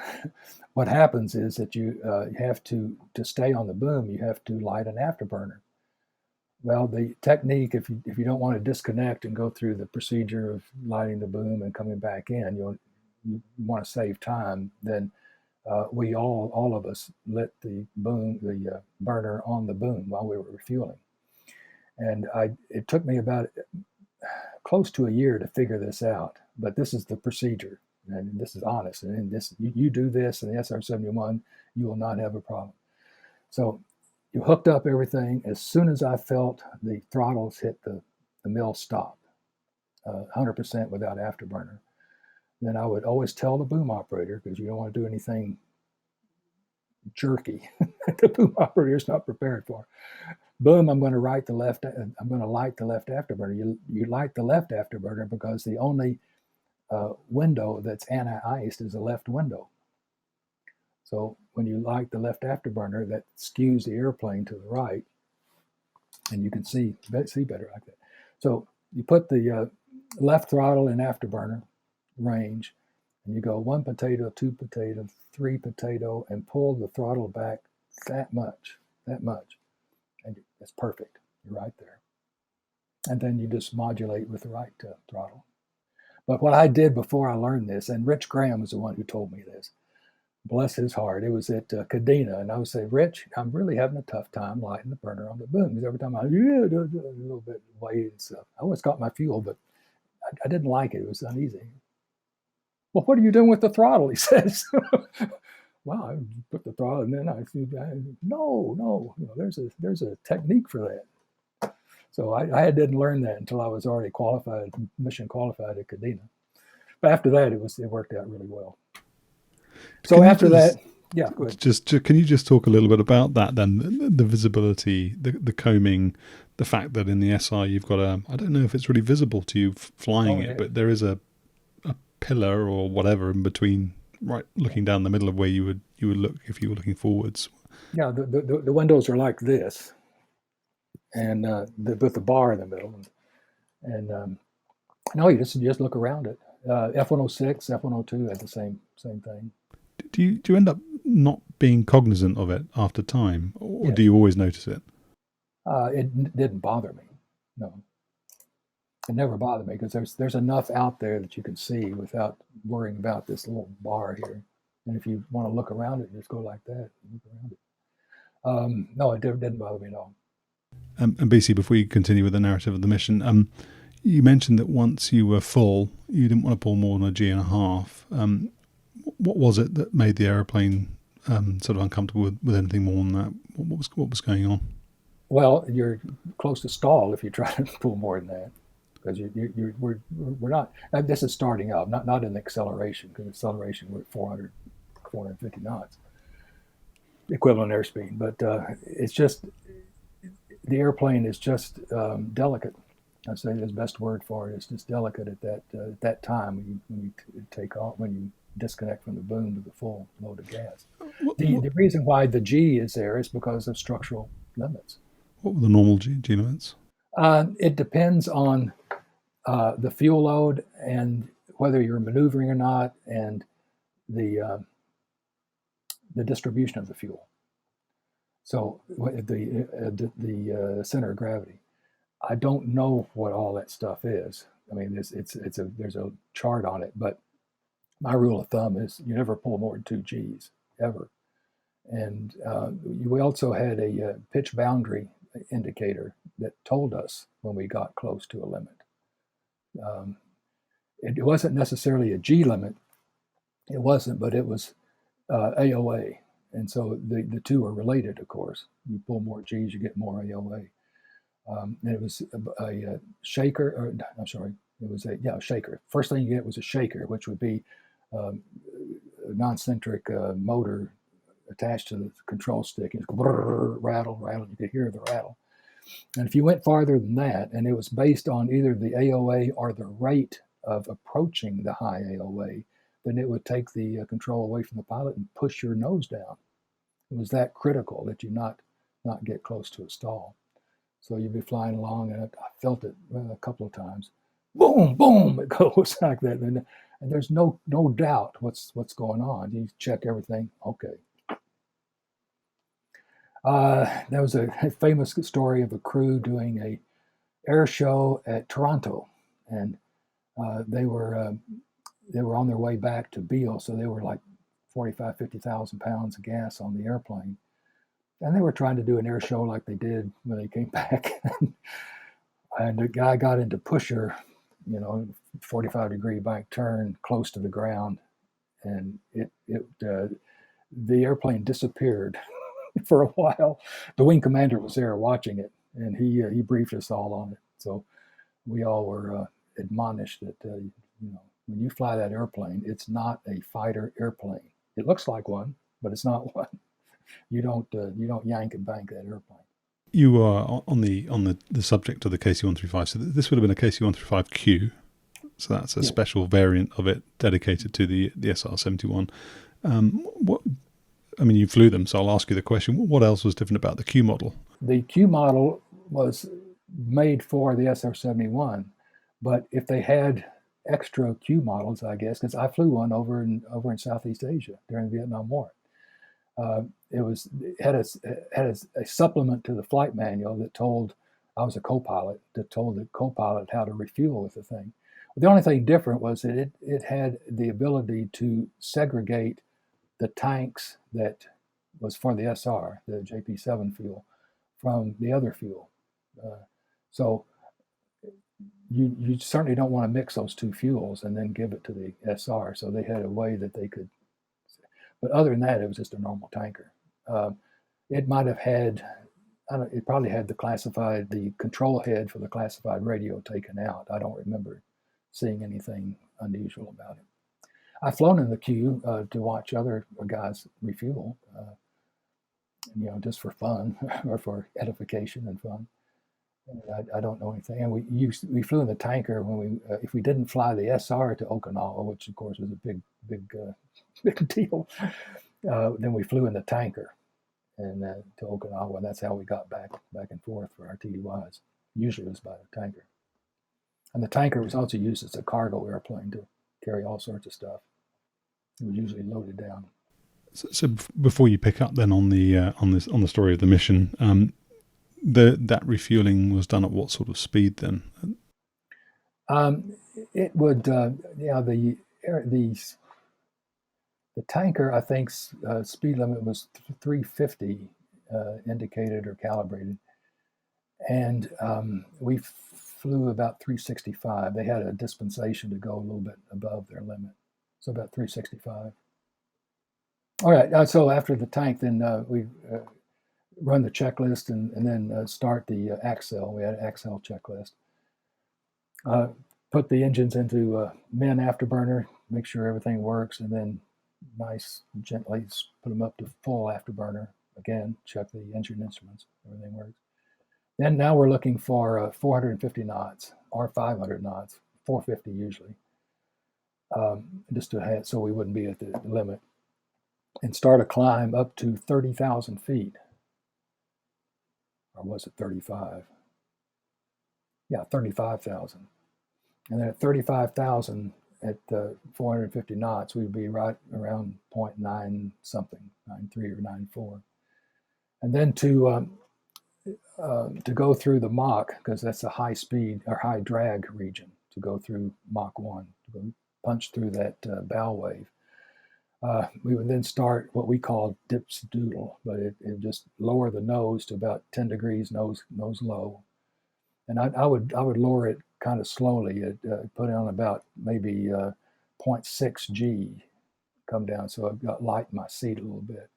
what happens is that you have to stay on the boom, you have to light an afterburner. Well, the technique, if you don't want to disconnect and go through the procedure of lighting the boom and coming back in, you want to save time, then we all of us lit the burner on the boom while we were refueling. And it took me about close to a year to figure this out, but this is the procedure. And this is honest. And this, you do this in the SR-71, you will not have a problem. So you hooked up everything. As soon as I felt the throttles hit the mill stop, 100% without afterburner, then I would always tell the boom operator, because you don't want to do anything jerky. The boom operator is not prepared for. Boom, I'm going to light the left afterburner. You light the left afterburner because the only window that's anti-iced is the left window. So when you light the left afterburner, that skews the airplane to the right, and you can see better like that. So you put the left throttle in afterburner range, and you go 1 potato, 2 potato, 3 potato, and pull the throttle back that much, and it's perfect. You're right there. And then you just modulate with the right throttle. But what I did before I learned this, and Rich Graham was the one who told me this, bless his heart, it was at Cadena, and I would say, Rich, I'm really having a tough time lighting the burner on the boom, because every time I do a little bit weight and stuff, I always got my fuel, but I didn't like it. It was uneasy. Well, what are you doing with the throttle? He says. Well, I put the throttle, and then no, there's a technique for that. So I didn't learn that until I was already qualified, mission qualified at Kadena. But after that, it worked out really well. So after that, yeah, go ahead. Can you just talk a little bit about that then? The visibility, the combing, the fact that in the SR you've got I don't know if it's really visible to you flying it, but there is a pillar or whatever in between, right, looking down the middle of where you would look if you were looking forwards. Yeah, the windows are like this, and with the bar in the middle, and no, you just look around it. F-106, F-102 had the same thing. Do you end up not being cognizant of it after time, or do you always notice it? It didn't bother me. No, it never bothered me because there's enough out there that you can see without worrying about this little bar here. And if you want to look around it, you just go like that. Look around it. No, it didn't bother me at all. And BC, before you continue with the narrative of the mission, you mentioned that once you were full, you didn't want to pull more than a G.5. What was it that made the aeroplane sort of uncomfortable with anything more than that? What was going on? Well, you're close to stall if you try to pull more than that, because we're not. This is starting up, not in acceleration, because acceleration we're at 450 knots, equivalent airspeed. But it's just the airplane is just delicate. I'd say the best word for it is just delicate at that time when you take off, when you disconnect from the boom to the full load of gas. The reason why the G is there is because of structural limits. What were the normal G limits? It depends on the fuel load and whether you're maneuvering or not, and the distribution of the fuel. So the center of gravity. I don't know what all that stuff is. I mean, there's a chart on it, but my rule of thumb is you never pull more than 2 Gs ever. And we also had a pitch boundary indicator that told us when we got close to a limit. It wasn't necessarily a G limit. It wasn't, but it was AOA. And so the two are related, of course. You pull more Gs, you get more AOA. And it was a shaker, or I'm sorry, it was a shaker. First thing you get was a shaker, which would be a non-centric motor attached to the control stick. It's rattle, you could hear the rattle. And if you went farther than that, and it was based on either the AOA or the rate of approaching the high AOA, then it would take the control away from the pilot and push your nose down. It was that critical that you not get close to a stall. So you'd be flying along, and I felt it a couple of times. Boom, boom, it goes like that. And there's no doubt what's going on. You check everything. Okay. There was a famous story of a crew doing a air show at Toronto, and they were on their way back to Beale, so they were like 50,000 pounds of gas on the airplane. And they were trying to do an air show like they did when they came back. And the guy got into pusher, 45-degree bank turn close to the ground, and the airplane disappeared for a while. The wing commander was there watching it, and he briefed us all on it. So we all were admonished that when you fly that airplane, it's not a fighter airplane. It looks like one, but it's not one. You don't yank and bank that airplane. You are on the subject of the KC-135. So this would have been a KC-135Q. So that's a special variant of it dedicated to the SR-71. You flew them, so I'll ask you the question. What else was different about the Q model? The Q model was made for the SR-71, but if they had extra Q models, I guess, because I flew one over in Southeast Asia during the Vietnam War. It had a supplement to the flight manual that told, I was a co-pilot, that told the co-pilot how to refuel with the thing. The only thing different was that it had the ability to segregate the tanks that was for the SR, the JP7 fuel, from the other fuel. So you certainly don't want to mix those two fuels and then give it to the SR. So they had a way that they could, but other than that, it was just a normal tanker. It might have had, it probably had the control head for the classified radio taken out. I don't remember seeing anything unusual about it. I've flown in the queue to watch other guys refuel, just for fun or for edification and fun. I don't know anything. And we flew in the tanker when if we didn't fly the SR to Okinawa, which of course was a big deal. Then we flew in the tanker and to Okinawa. That's how we got back and forth for our TDYs. Usually it was by the tanker. And the tanker was also used as a cargo airplane to carry all sorts of stuff. It was usually loaded down. So before you pick up then on the story of the mission, that refueling was done at what sort of speed then? It would, the tanker, I think, speed limit was 350 indicated or calibrated, and we flew about 365. They had a dispensation to go a little bit above their limit, so about 365. All right, so after the tank, then we run the checklist and then start the Axel. We had an Axel checklist. Put the engines into min afterburner, make sure everything works, and then gently put them up to full afterburner. Again, check the engine instruments, everything works. Then now we're looking for 450 knots or 500 knots, 450 usually, just to have, so we wouldn't be at the limit, and start a climb up to 30,000 feet. Or was it 35? Yeah, 35,000. And then at 35,000 at 450 knots, we'd be right around 0.9 something, 93 or 94. And then to go through the Mach, because that's a high speed or high drag region, to go through Mach 1, to go punch through that bow wave. We would then start what we call dips doodle, but it just lower the nose to about 10 degrees nose low. And I would lower it kind of slowly. Put it on about maybe 0.6 G, come down, so I've got light in my seat a little bit.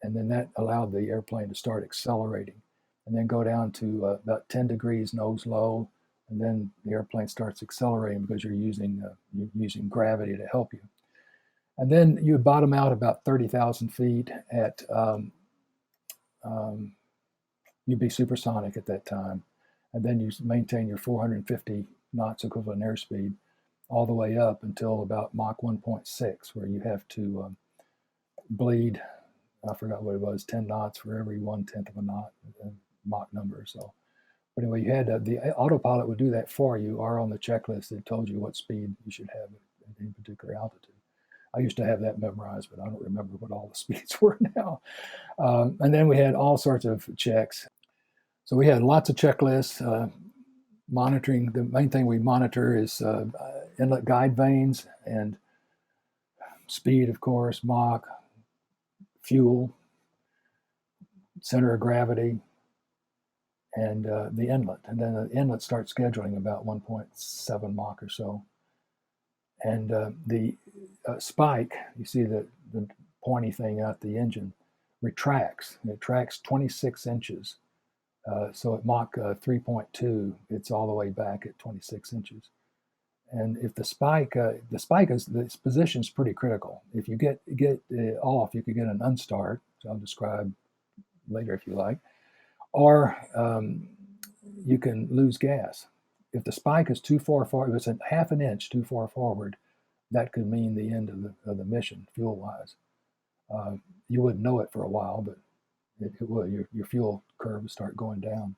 And then that allowed the airplane to start accelerating, and then go down to about 10 degrees nose low, and then the airplane starts accelerating because you're using gravity to help you. And then you would bottom out about 30,000 feet at, you'd be supersonic at that time. And then you maintain your 450 knots equivalent airspeed all the way up until about Mach 1.6, where you have to bleed, I forgot what it was, 10 knots for every 1/10 of a knot, Mach number. So, but anyway, you had the autopilot would do that for you, or on the checklist, it told you what speed you should have at any particular altitude. I used to have that memorized, but I don't remember what all the speeds were now. And then we had all sorts of checks. So we had lots of checklists, monitoring. The main thing we monitor is inlet guide vanes and speed, of course, Mach, fuel, center of gravity, and the inlet. And then the inlet starts scheduling about 1.7 Mach or so. And the spike, you see the pointy thing out the engine, retracts. It tracks 26 inches. So at Mach 3.2, it's all the way back at 26 inches. And if the spike is, the position is pretty critical. If you get off, you could get an unstart, which I'll describe later if you like, or you can lose gas. If the spike is too far forward, if it's a half an inch too far forward, that could mean the end of the mission, fuel-wise. You wouldn't know it for a while, but it would. Your fuel curve would start going down.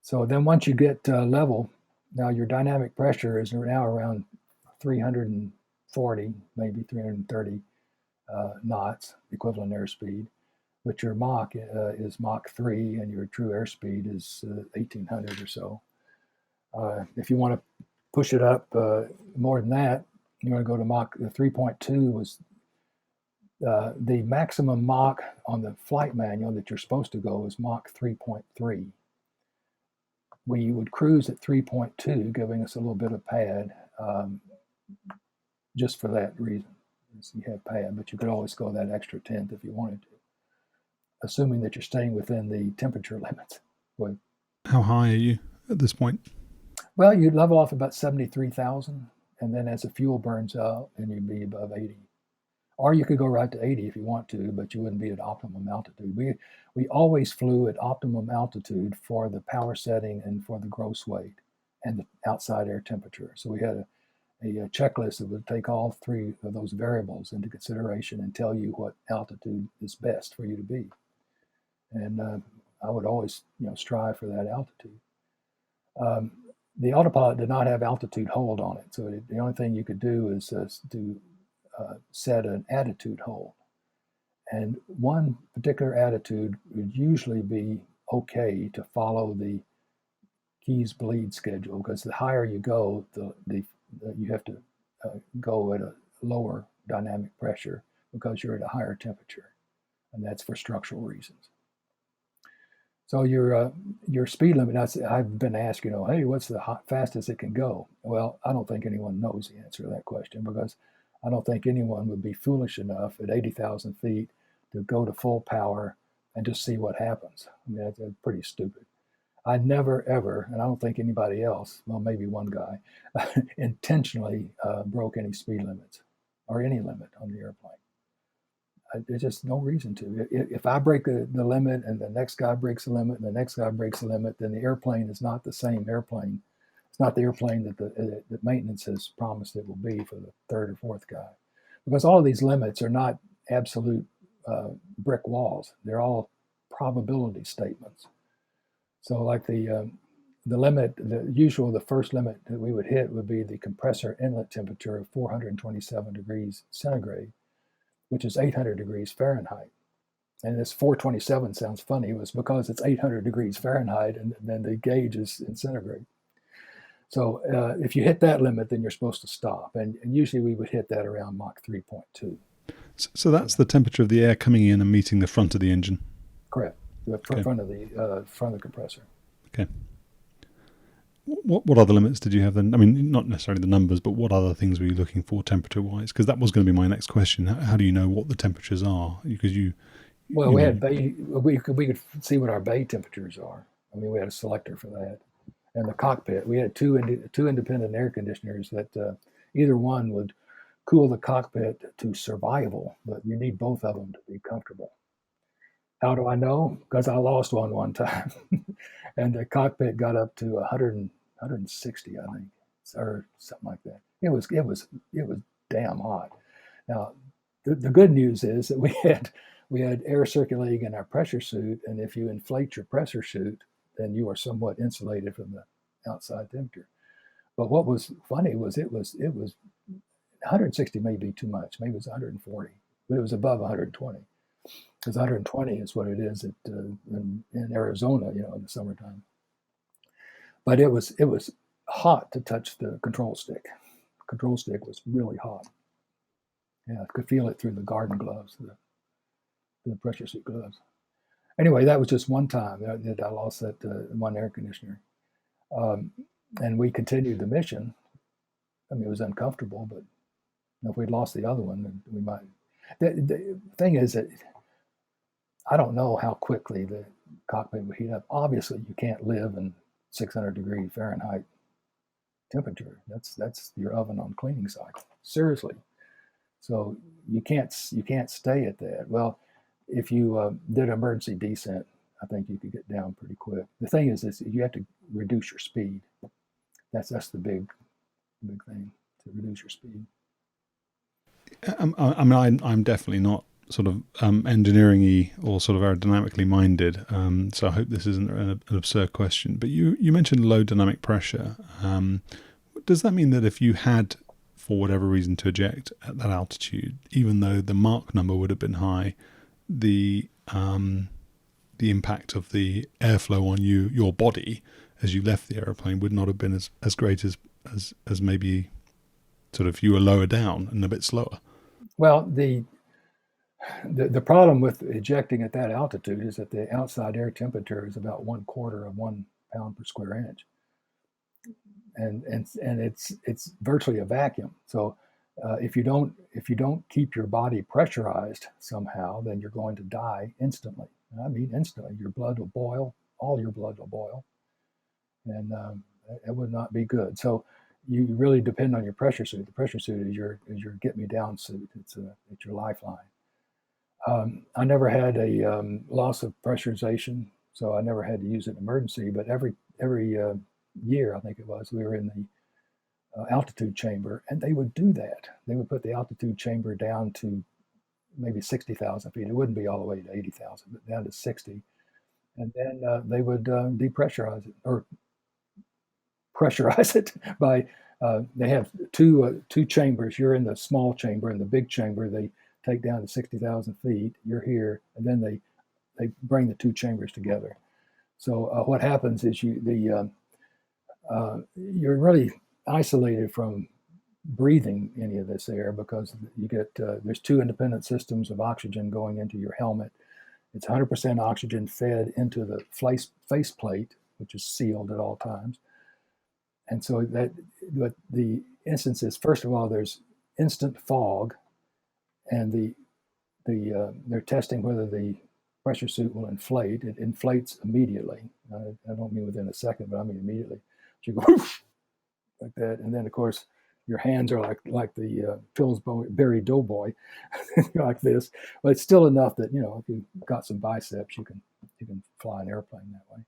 So then once you get level, now your dynamic pressure is now around 340, maybe 330 knots, equivalent airspeed. But your Mach is Mach 3, and your true airspeed is 1,800 or so. If you want to push it up more than that, you want to go to Mach 3.2 was the maximum Mach on the flight manual that you're supposed to go is Mach 3.3. we would cruise at 3.2, giving us a little bit of pad, just for that reason. So you have pad, but you could always go that extra tenth if you wanted to, assuming that you're staying within the temperature limits. How high are you at this point? Well, you'd level off about 73,000, and then as the fuel burns out, then you'd be above 80. Or you could go right to 80 if you want to, but you wouldn't be at optimum altitude. We always flew at optimum altitude for the power setting and for the gross weight and the outside air temperature. So we had a checklist that would take all three of those variables into consideration and tell you what altitude is best for you to be. And I would always, strive for that altitude. The autopilot did not have altitude hold on it, so the only thing you could do is set an attitude hold. And one particular attitude would usually be okay to follow the Keys bleed schedule, because the higher you go, you have to go at a lower dynamic pressure because you're at a higher temperature, and that's for structural reasons. So your speed limit, I've been asked, hey, what's the fastest it can go? Well, I don't think anyone knows the answer to that question, because I don't think anyone would be foolish enough at 80,000 feet to go to full power and just see what happens. I mean, that's pretty stupid. I never, ever, and I don't think anybody else, well, maybe one guy, intentionally broke any speed limits or any limit on the airplane. There's just no reason to. If I break the limit and the next guy breaks the limit and the next guy breaks the limit, then the airplane is not the same airplane. It's not the airplane that maintenance has promised it will be for the third or fourth guy. Because all of these limits are not absolute brick walls. They're all probability statements. So like the limit, the first limit that we would hit would be the compressor inlet temperature of 427 degrees centigrade, which is 800 degrees Fahrenheit. And this 427 sounds funny. It was because it's 800 degrees Fahrenheit, and then the gauge is in centigrade. So if you hit that limit, then you're supposed to stop. And usually we would hit that around Mach 3.2. So that's the temperature of the air coming in and meeting the front of the engine? Correct. The front of the compressor. Okay. What other limits did you have then? I mean, not necessarily the numbers, but what other things were you looking for temperature-wise? Because that was going to be my next question. How do you know what the temperatures are? Because we had bay. We could see what our bay temperatures are. I mean, we had a selector for that. And the cockpit, we had two independent air conditioners that either one would cool the cockpit to survival, but you need both of them to be comfortable. How do I know? Because I lost one time, and the cockpit got up to 160, I think, or something like that. It was damn hot. Now, the good news is that we had air circulating in our pressure suit, and if you inflate your pressure suit, then you are somewhat insulated from the outside temperature. But what was funny was it was 160 may be too much. Maybe it was 140, but it was above 120. Because 120 is what it is in Arizona, in the summertime. But it was hot to touch the control stick. The control stick was really hot. Yeah, I could feel it through the garden gloves, the pressure suit gloves. Anyway, that was just one time that I lost that one air conditioner. And we continued the mission. I mean, it was uncomfortable, but if we'd lost the other one, then we might. The thing is that I don't know how quickly the cockpit would heat up. Obviously, you can't live in 600 degree Fahrenheit temperature. That's your oven on cleaning cycle. Seriously. So you can't stay at that. Well, if you did emergency descent, I think you could get down pretty quick. The thing is you have to reduce your speed. That's the big thing, to reduce your speed. I mean, I'm definitely not sort of engineering-y or sort of aerodynamically minded, so I hope this isn't an absurd question. But you mentioned low dynamic pressure. Does that mean that if you had, for whatever reason, to eject at that altitude, even though the Mach number would have been high, the impact of the airflow on your body as you left the aeroplane would not have been as great as maybe sort of you were lower down and a bit slower? Well, the problem with ejecting at that altitude is that the outside air temperature is about 1/4 of 1 pound per square inch, and it's virtually a vacuum. So if you don't keep your body pressurized somehow, then you're going to die instantly. And I mean instantly. Your blood will boil. All your blood will boil, and it would not be good. So you really depend on your pressure suit. The pressure suit is your get me down suit. It's your lifeline. I never had a loss of pressurization, so I never had to use it in emergency. But every year, I think it was, we were in the altitude chamber, and they would do that. They would put the altitude chamber down to maybe 60,000 feet. It wouldn't be all the way to 80,000, but down to 60. And then they would depressurize it or pressurize it by, they have two chambers. You're in the small chamber. In the big chamber, they take down to 60,000 feet. You're here, and then they bring the two chambers together. So what happens is you're really isolated from breathing any of this air, because you get there's two independent systems of oxygen going into your helmet. It's 100% oxygen fed into the face plate, which is sealed at all times. And so that what the instance is, first of all, there's instant fog, and they're testing whether the pressure suit will inflate. It inflates immediately. I don't mean within a second, but I mean immediately. So you go whoosh, like that, and then of course your hands are like the Pillsbury Doughboy, like this. But it's still enough that, you know, if you've got some biceps, you can fly an airplane that way.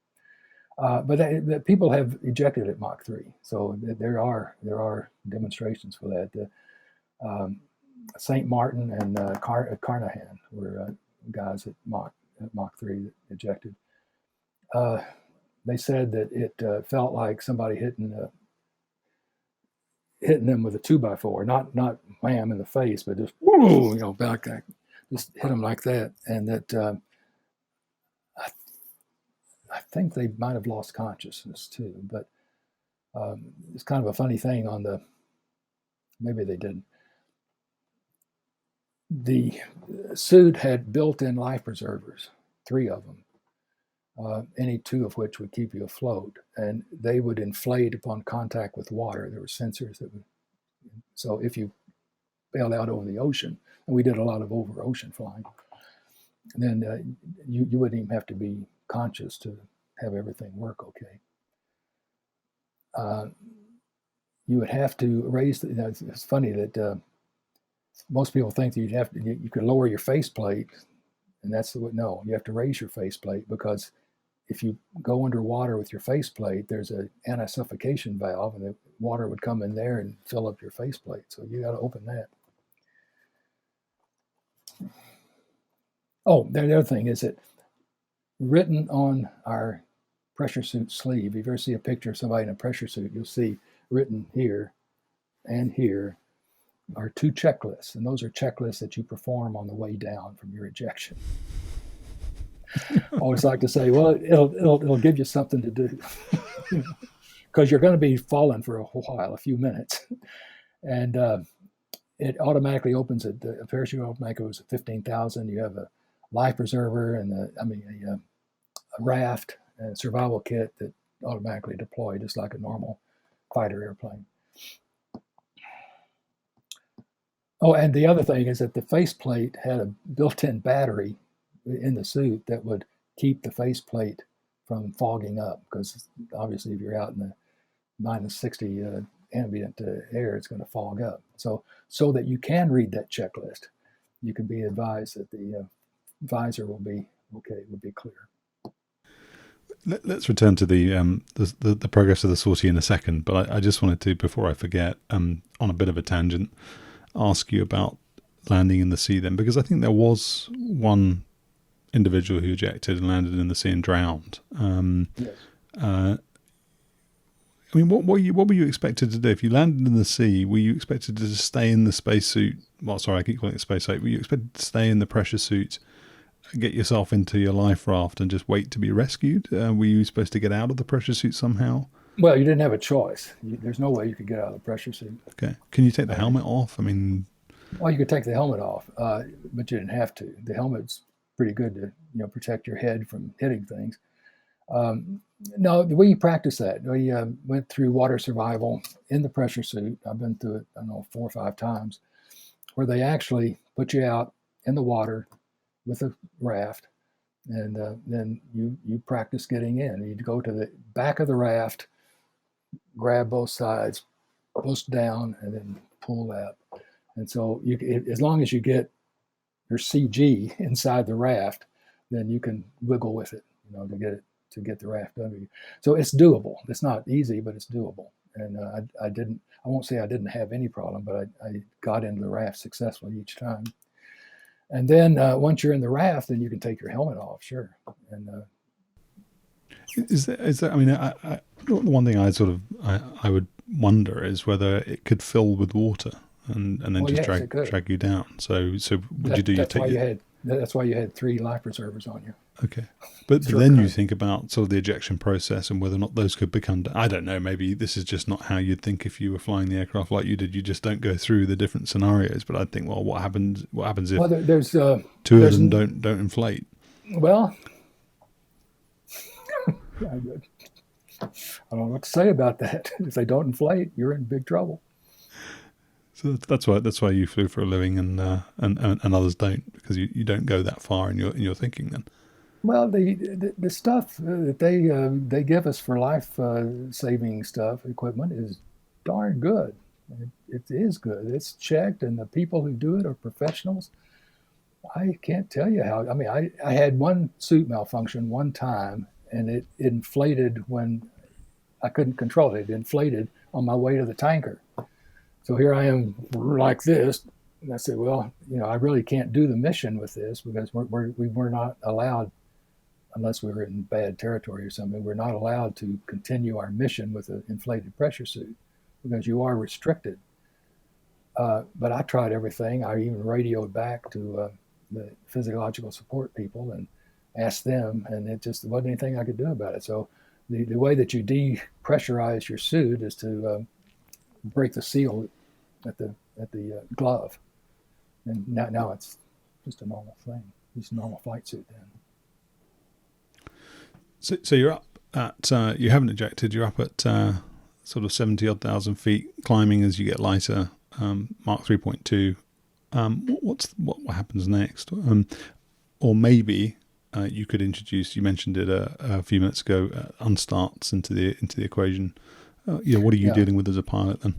But people have ejected at Mach 3, so there are demonstrations for that. St. Martin and Carnahan were guys at Mach 3 that ejected. They said that it felt like somebody hitting them with a 2x4, not wham in the face, but just whoo, you know, back, just hit them like that, and that I think they might have lost consciousness too. But it's kind of a funny thing maybe they didn't. The suit had built-in life preservers, 3 of them, any 2 of which would keep you afloat, and they would inflate upon contact with water. There were sensors that would, so if you bailed out over the ocean, and we did a lot of over ocean flying, then you wouldn't even have to be conscious to have everything work okay. You would have to raise, it's funny that most people think that you could lower your faceplate, and that's no, you have to raise your faceplate, because if you go underwater with your faceplate, there's an anti-suffocation valve, and the water would come in there and fill up your faceplate. So you got to open that. Oh, the other thing is that written on our pressure suit sleeve, if you ever see a picture of somebody in a pressure suit, you'll see written here and here are 2 checklists, and those are checklists that you perform on the way down from your ejection. I always like to say, well, it'll give you something to do, because you're going to be falling for a while, a few minutes, and it automatically opens it. The parachute automatically goes at 15,000. You have a life preserver and a raft and a survival kit that automatically deploy just like a normal fighter airplane. Oh, and the other thing is that the faceplate had a built-in battery in the suit that would keep the faceplate from fogging up, because obviously if you're out in the minus 60 ambient air, it's going to fog up. So that you can read that checklist, you can be advised that the visor will be okay, will be clear. Let's return to the progress of the sortie in a second, but I just wanted to, before I forget, on a bit of a tangent, ask you about landing in the sea then, because I think there was one individual who ejected and landed in the sea and drowned. Yes. I mean, what were you expected to do if you landed in the sea? Were you expected to just stay in the spacesuit? Well, sorry, I keep calling it spacesuit. Were you expected to stay in the pressure suit, get yourself into your life raft, and just wait to be rescued? Were you supposed to get out of the pressure suit somehow? Well, you didn't have a choice. There's no way you could get out of the pressure suit. Okay. Can you take the helmet off? I mean, well, you could take the helmet off, but you didn't have to. The helmet's pretty good to protect your head from hitting things. No, we practiced that. We went through water survival in the pressure suit. I've been through it, I don't know, 4 or 5 times, where they actually put you out in the water with a raft, and then you practice getting in. You go to the back of the raft, grab both sides, push down, and then pull that. And so, as long as you get your CG inside the raft, then you can wiggle with it, to get the raft under you. So it's doable. It's not easy, but it's doable. And I won't say I didn't have any problem, but I got into the raft successfully each time. And then once you're in the raft, then you can take your helmet off, sure. And is that? I mean, the one thing I would wonder is whether it could fill with water and then just drag you down. So would you do your take? That's why you had 3 life preservers on you. Okay. But then you think about sort of the ejection process and whether or not those could become, I don't know, maybe this is just not how you'd think if you were flying the aircraft like you did. You just don't go through the different scenarios. But I'd think, well, what happens if there's 2 of them don't inflate? Well, I don't know what to say about that. If they don't inflate, you're in big trouble. So that's why you flew for a living and others don't, because you don't go that far in your thinking then. Well, the stuff that they give us for life saving equipment is darn good. It is good. It's checked, and the people who do it are professionals. I can't tell you how. I mean, I had one suit malfunction one time, and it inflated when I couldn't control it. It inflated on my way to the tanker. So here I am like this, and I said, well, I really can't do the mission with this because we were not allowed, unless we were in bad territory or something, we're not allowed to continue our mission with an inflated pressure suit because you are restricted. But I tried everything. I even radioed back to the physiological support people and asked them, and it just wasn't anything I could do about it. So the way that you depressurize your suit is to break the seal at the glove, and now it's just a normal thing. It's a normal flight suit then. So you're up at you haven't ejected. You're up at sort of 70 odd thousand feet, climbing as you get lighter. Mach 3.2. What happens next? Or maybe you could introduce. You mentioned it a few minutes ago. Unstarts into the equation. What are you dealing with as a pilot then?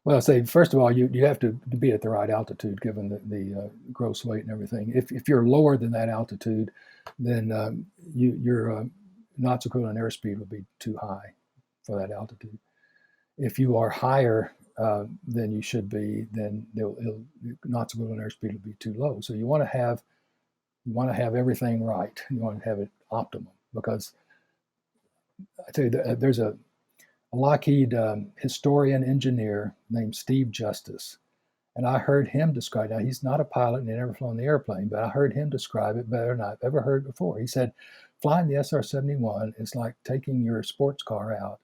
Well, I say first of all, you have to be at the right altitude given the gross weight and everything. If you're lower than that altitude, then your knots equivalent airspeed will be too high for that altitude. If you are higher than you should be, then knots equivalent airspeed will be too low. So you want to have everything right. You want to have it optimum, because I tell you, there's a Lockheed historian engineer named Steve Justice, and I heard him describe. Now he's not a pilot and he never flown the airplane, but I heard him describe it better than I've ever heard before. He said, flying the SR-71 is like taking your sports car out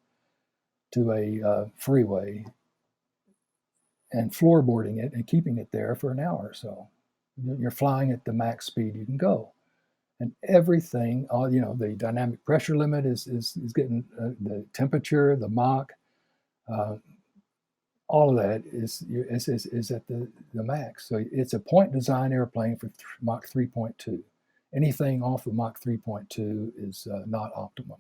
to a freeway and floorboarding it and keeping it there for an hour or so. You're flying at the max speed you can go. And everything, the dynamic pressure limit is getting the temperature, the Mach, all of that is at the max. So it's a point design airplane for Mach 3.2. Anything off of Mach 3.2 is not optimum.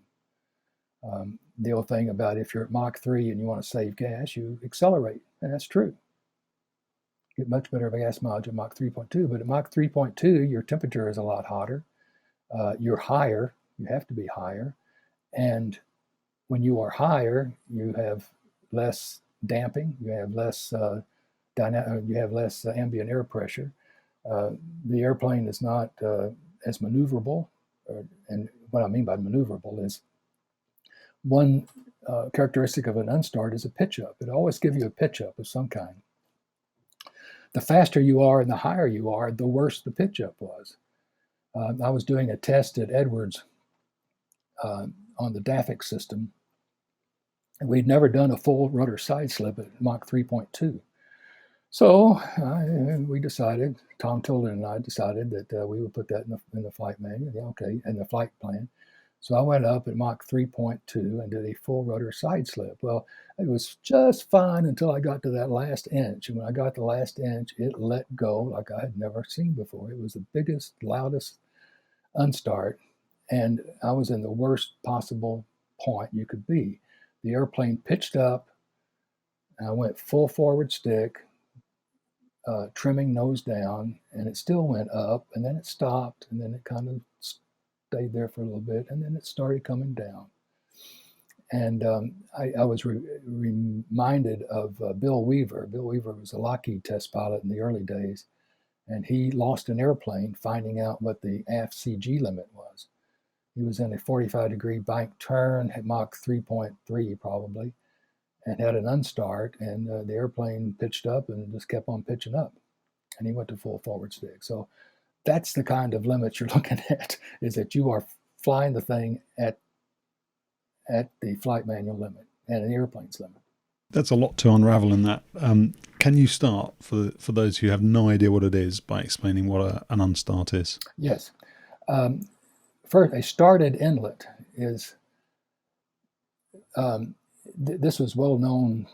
The old thing about if you're at Mach 3 and you want to save gas, you accelerate, and that's true. Get much better gas mileage at Mach 3.2, but at Mach 3.2, your temperature is a lot hotter. You're higher. You have to be higher, and when you are higher, you have less damping. You have less ambient air pressure. The airplane is not as maneuverable, and what I mean by maneuverable is one characteristic of an unstart is a pitch up. It always gives you a pitch up of some kind. The faster you are and the higher you are, the worse the pitch up was. I was doing a test at Edwards on the DAFIC system, and we'd never done a full rudder side slip at Mach 3.2. So we decided, Tom Tilden and I decided that we would put that in the flight manual, in the flight plan. So I went up at Mach 3.2 and did a full rudder side slip. Well, it was just fine until I got to that last inch. And when I got the last inch, it let go like I had never seen before. It was the biggest, loudest unstart. And I was in the worst possible point you could be. The airplane pitched up, and I went full forward stick, trimming nose down, and it still went up, and then it stopped, and then it kind of stayed there for a little bit, and then it started coming down. And I was reminded of Bill Weaver. Bill Weaver was a Lockheed test pilot in the early days, and he lost an airplane finding out what the aft CG limit was. He was in a 45-degree bank turn at Mach 3.3 probably, and had an unstart, and the airplane pitched up and just kept on pitching up, and he went to full forward stick. So that's the kind of limit you're looking at, is that you are flying the thing at the flight manual limit and an airplane's limit. That's a lot to unravel in that. Can you start, for those who have no idea what it is, by explaining what an unstart is? Yes. First, a started inlet is, this was well known,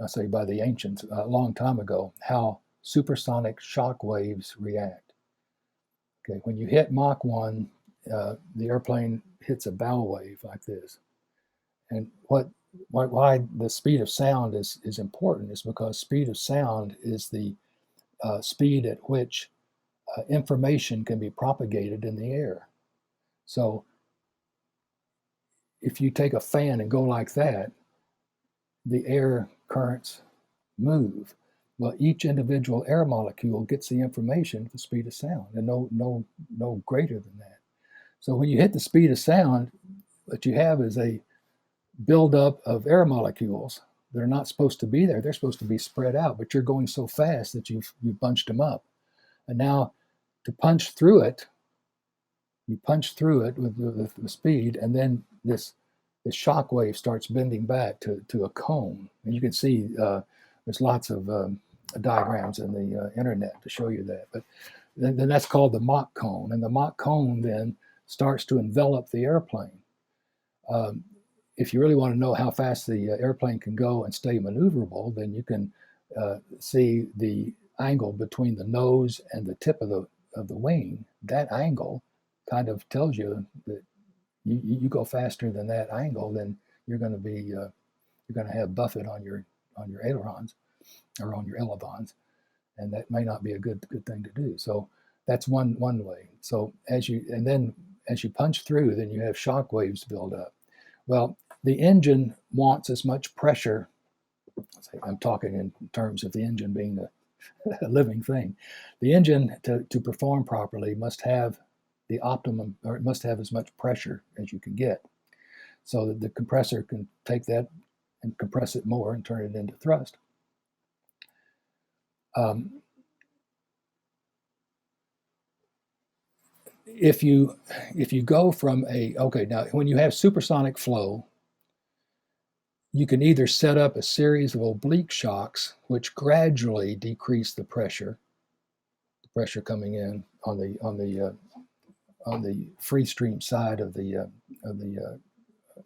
I say, by the ancients a long time ago, how supersonic shock waves react. Okay, when you hit Mach 1, the airplane hits a bow wave like this. And why the speed of sound is important is because speed of sound is the speed at which information can be propagated in the air. So if you take a fan and go like that, the air currents move. Well, each individual air molecule gets the information at the speed of sound, and no greater than that. So when you hit the speed of sound, what you have is a buildup of air molecules that are not supposed to be there. They're supposed to be spread out, but you're going so fast that you've bunched them up. And now to punch through it, you punch through it with the speed, and then this shock wave starts bending back to a cone. And you can see there's lots of diagrams in the internet to show you that. But then that's called the Mach cone. And the Mach cone then starts to envelop the airplane. If you really want to know how fast the airplane can go and stay maneuverable, then you can see the angle between the nose and the tip of the wing. That angle kind of tells you that you go faster than that angle, then you're going to have buffet on your ailerons or on your elevons, and that may not be a good thing to do. So that's one way. So as you punch through, then you have shock waves build up. Well, the engine wants as much pressure. I'm talking in terms of the engine being a living thing. The engine, to perform properly, must have the optimum, or it must have as much pressure as you can get, so that the compressor can take that and compress it more and turn it into thrust. If you go from now when you have supersonic flow, you can either set up a series of oblique shocks which gradually decrease the pressure coming in on the free stream side of the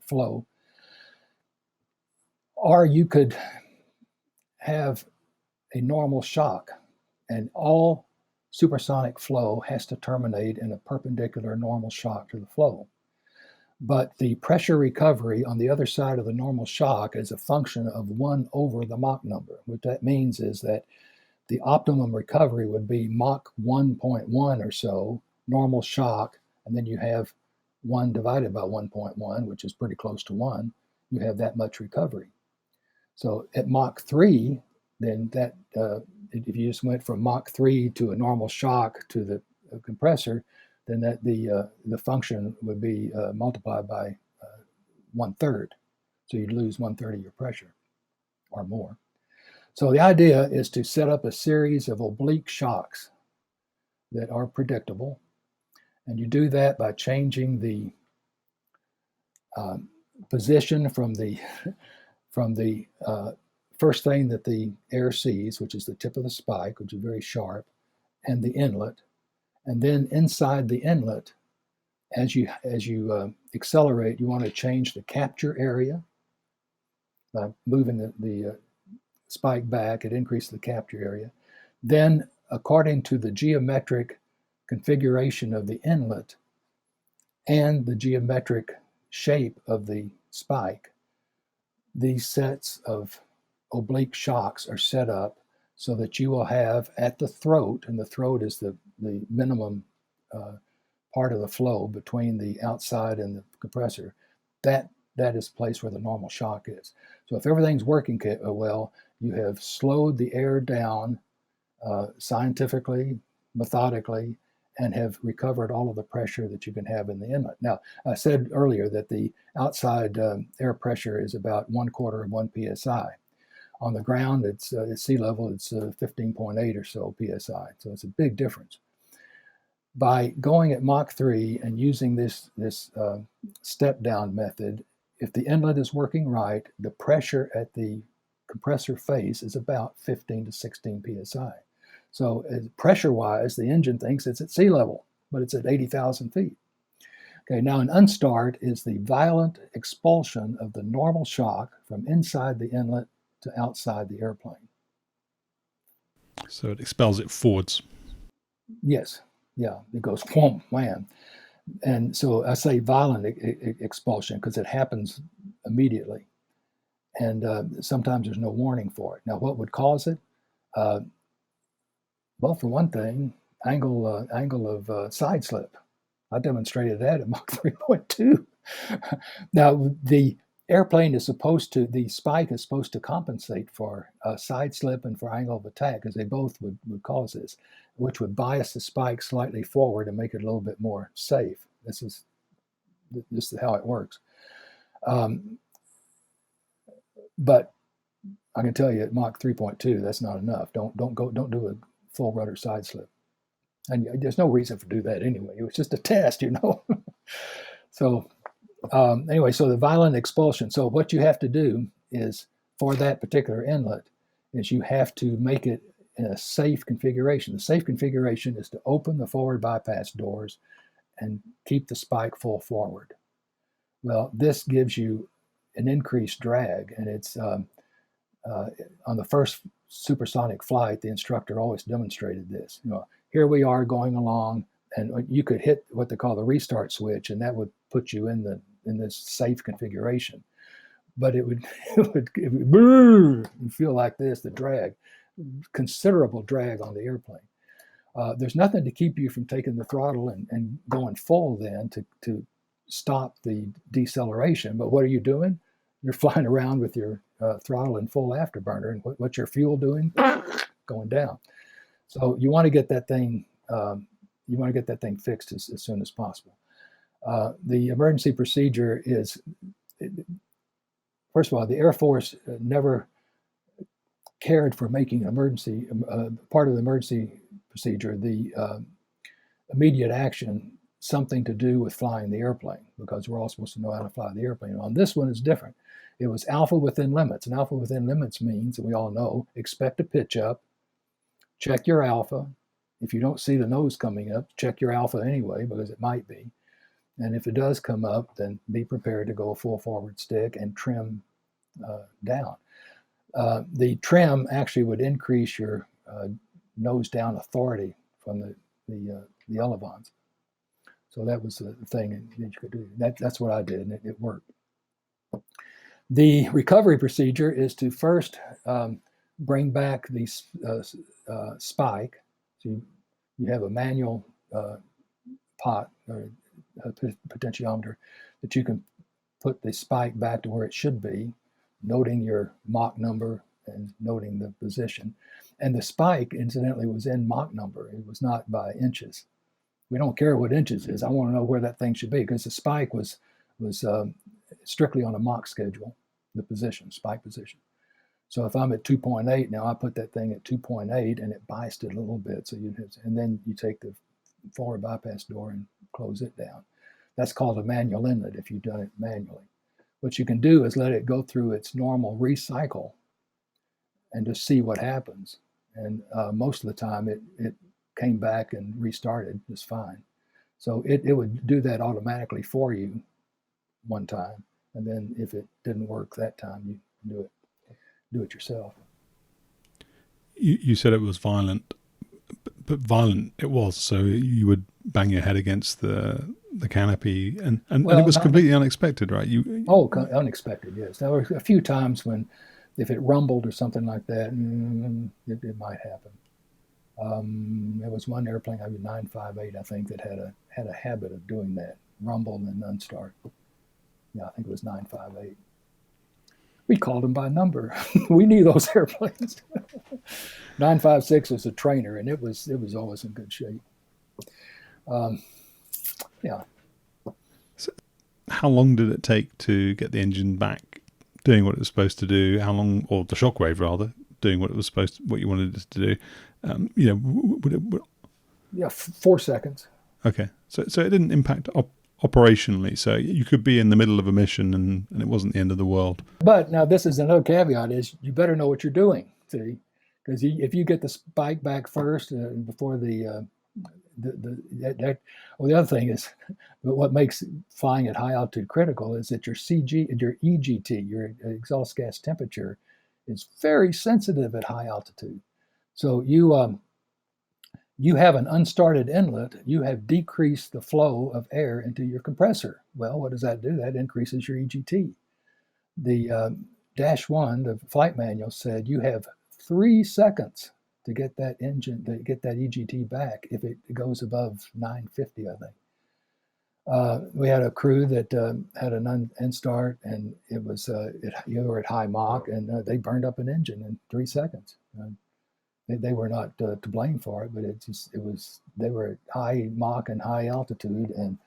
flow, or you could have a normal shock, and all supersonic flow has to terminate in a perpendicular normal shock to the flow. But the pressure recovery on the other side of the normal shock is a function of 1 over the Mach number. What that means is that the optimum recovery would be Mach 1.1 or so, normal shock, and then you have 1 divided by 1.1, which is pretty close to 1. You have that much recovery. So at Mach 3, then that if you just went from Mach 3 to a normal shock to the compressor, then that the function would be multiplied by 1/3. So you'd lose 1/3 of your pressure or more. So the idea is to set up a series of oblique shocks that are predictable. And you do that by changing the position from the first thing that the air sees, which is the tip of the spike, which is very sharp, and the inlet. And then inside the inlet, as you accelerate, you want to change the capture area by moving the spike back. It increases the capture area. Then, according to the geometric configuration of the inlet and the geometric shape of the spike, these sets of oblique shocks are set up so that you will have at the throat, and the throat is the minimum part of the flow between the outside and the compressor, that is the place where the normal shock is. So if everything's working well, you have slowed the air down scientifically, methodically, and have recovered all of the pressure that you can have in the inlet. Now, I said earlier that the outside air pressure is about 1/4 of 1 psi. On the ground, it's at sea level, it's 15.8 or so psi. So it's a big difference. By going at Mach 3 and using this step down method, if the inlet is working right, the pressure at the compressor face is about 15 to 16 psi. So pressure-wise, the engine thinks it's at sea level, but it's at 80,000 feet. Okay, now an unstart is the violent expulsion of the normal shock from inside the inlet to outside the airplane. So it expels it forwards. Yes, yeah, it goes wham, wham. And so I say violent expulsion because it happens immediately. And sometimes there's no warning for it. Now, what would cause it? Well, for one thing, angle of side slip. I demonstrated that at Mach 3.2. Now, the airplane is the spike is supposed to compensate for side slip and for angle of attack, because they both would cause this, which would bias the spike slightly forward and make it a little bit more safe. This is how it works. But I can tell you at Mach 3.2, that's not enough. Don't do a full rudder side slip. And there's no reason to do that anyway. It was just a test, So anyway, so the violent expulsion. So what you have to do is, for that particular inlet, is you have to make it in a safe configuration. The safe configuration is to open the forward bypass doors and keep the spike full forward. Well, this gives you an increased drag, and it's on the first supersonic flight, the instructor always demonstrated this. Here we are going along, and you could hit what they call the restart switch, and that would put you in this safe configuration. But it would feel like this, the drag, considerable drag on the airplane. There's nothing to keep you from taking the throttle and going full then to stop the deceleration. But what are you doing? You're flying around with your throttle in full afterburner, and what's your fuel doing? Going down. So you want to get that thing. You want to get that thing fixed as soon as possible. The emergency procedure is, first of all, the Air Force never cared for making emergency part of the emergency procedure, the immediate action, something to do with flying the airplane, because we're all supposed to know how to fly the airplane. On this one, it's different. It was alpha within limits, and alpha within limits means, and we all know, expect a pitch up, check your alpha. If you don't see the nose coming up, check your alpha anyway, because it might be. And if it does come up, then be prepared to go full forward stick and trim down. The trim actually would increase your nose down authority from the elevons. So that was the thing that you could do. That's what I did, and it worked. The recovery procedure is to first bring back the spike. So you have a manual pot or a potentiometer that you can put the spike back to where it should be, noting your Mach number and noting the position. And the spike, incidentally, was in Mach number. It was not by inches. We don't care what inches is. I want to know where that thing should be, because the spike was strictly on a Mach schedule, the position, spike position. So if I'm at 2.8 now, I put that thing at 2.8 and it biased it a little bit. So and then you take the forward bypass door and close it down. That's called a manual inlet if you've done it manually. What you can do is let it go through its normal recycle and just see what happens. And most of the time it came back and restarted just fine. So it would do that automatically for you one time, and then if it didn't work that time, you do it yourself. You said it was violent, but violent it was. So you would bang your head against the canopy, and it was completely unexpected, right? Unexpected, yes. There were a few times when, if it rumbled or something like that, it might happen. There was one airplane, 958, I think, that had a habit of doing that, rumble and unstart. Yeah, I think it was 958. We called them by number. We knew those airplanes. 956 was a trainer, and it was always in good shape. Yeah. So how long did it take to get the engine back doing what it was supposed to do? How long, or the shockwave rather, doing what you wanted it to do? 4 seconds. Okay, so it didn't impact operationally. So you could be in the middle of a mission and it wasn't the end of the world. But now this is another caveat: is you better know what you're doing. See, because if you get the spike back first before the other thing is, what makes flying at high altitude critical is that your EGT, your exhaust gas temperature, is very sensitive at high altitude. So you have an unstarted inlet, you have decreased the flow of air into your compressor. Well, what does that do? That increases your EGT. The -1, the flight manual said you have 3 seconds to get that EGT back if it goes above 950, I think. We had a crew that had an instart, and you were at high Mach, and they burned up an engine in 3 seconds. They were not to blame for it, but they were at high Mach and high altitude, and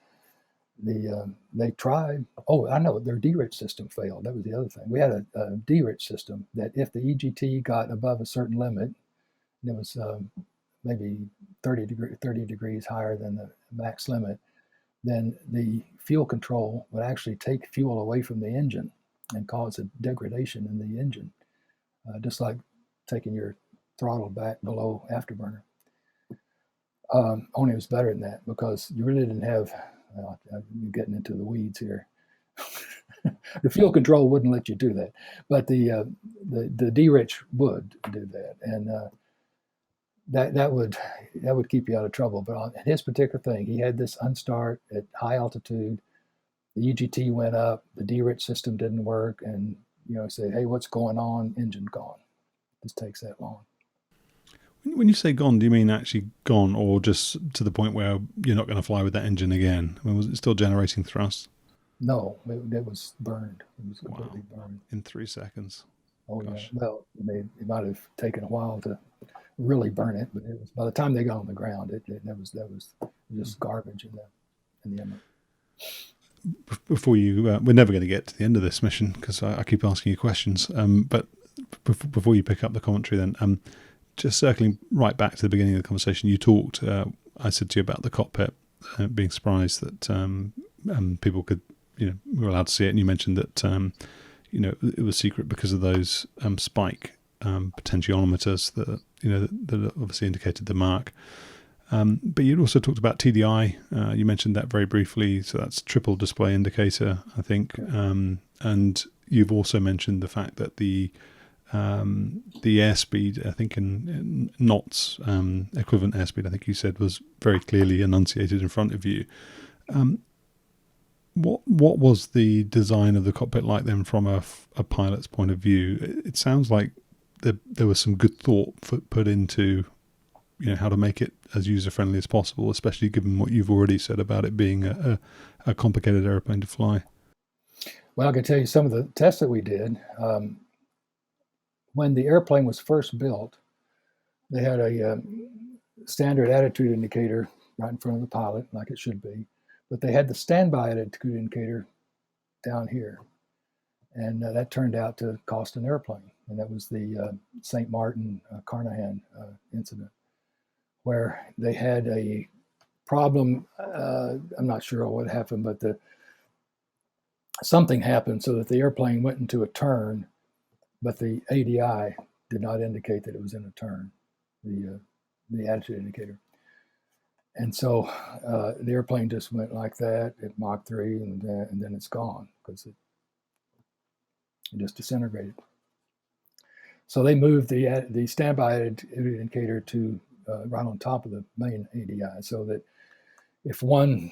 they tried. Oh, I know, their D-rich system failed. That was the other thing. We had a D-rich system that if the EGT got above a certain limit, and it was maybe 30 degrees higher than the max limit, then the fuel control would actually take fuel away from the engine and cause a degradation in the engine, just like taking your throttle back below afterburner. Only it was better than that, because you really didn't have, I'm getting into the weeds here. The fuel control wouldn't let you do that, but the D-rich would do that, and that would keep you out of trouble. But on his particular thing, he had this unstart at high altitude. The EGT went up, the D-rich system didn't work, and say, hey, what's going on? Engine gone. It just takes that long. When you say gone, do you mean actually gone, or just to the point where you're not going to fly with that engine again? I mean, was it still generating thrust? No, it was burned. It was completely burned. In 3 seconds. Oh, gosh. Yeah. Well, it might have taken a while to really burn it, but it was, by the time they got on the ground, that was just garbage in the inlet. Before we're never going to get to the end of this mission, because I keep asking you questions. But before you pick up the commentary, then. Just circling right back to the beginning of the conversation, you talked, I said to you about the cockpit, being surprised that people could, were allowed to see it. And you mentioned that, it was secret because of those spike potentiometers that obviously indicated the Mach. But you'd also talked about TDI. You mentioned that very briefly. So that's triple display indicator, I think. And you've also mentioned the fact that the airspeed, I think in knots, equivalent airspeed, I think you said, was very clearly enunciated in front of you. What was the design of the cockpit like then from a pilot's point of view? It sounds like there was some good thought put into how to make it as user-friendly as possible, especially given what you've already said about it being a complicated airplane to fly. Well, I can tell you some of the tests that we did. When the airplane was first built, they had a standard attitude indicator right in front of the pilot, like it should be, but they had the standby attitude indicator down here, and that turned out to cost an airplane, and that was the St. Martin Carnahan incident, where they had a problem. I'm not sure what happened, but something happened so that the airplane went into a turn, but the ADI did not indicate that it was in a turn, the attitude indicator. And so the airplane just went like that at Mach 3, and then it's gone because it just disintegrated. So they moved the standby attitude indicator to right on top of the main ADI, so that if one,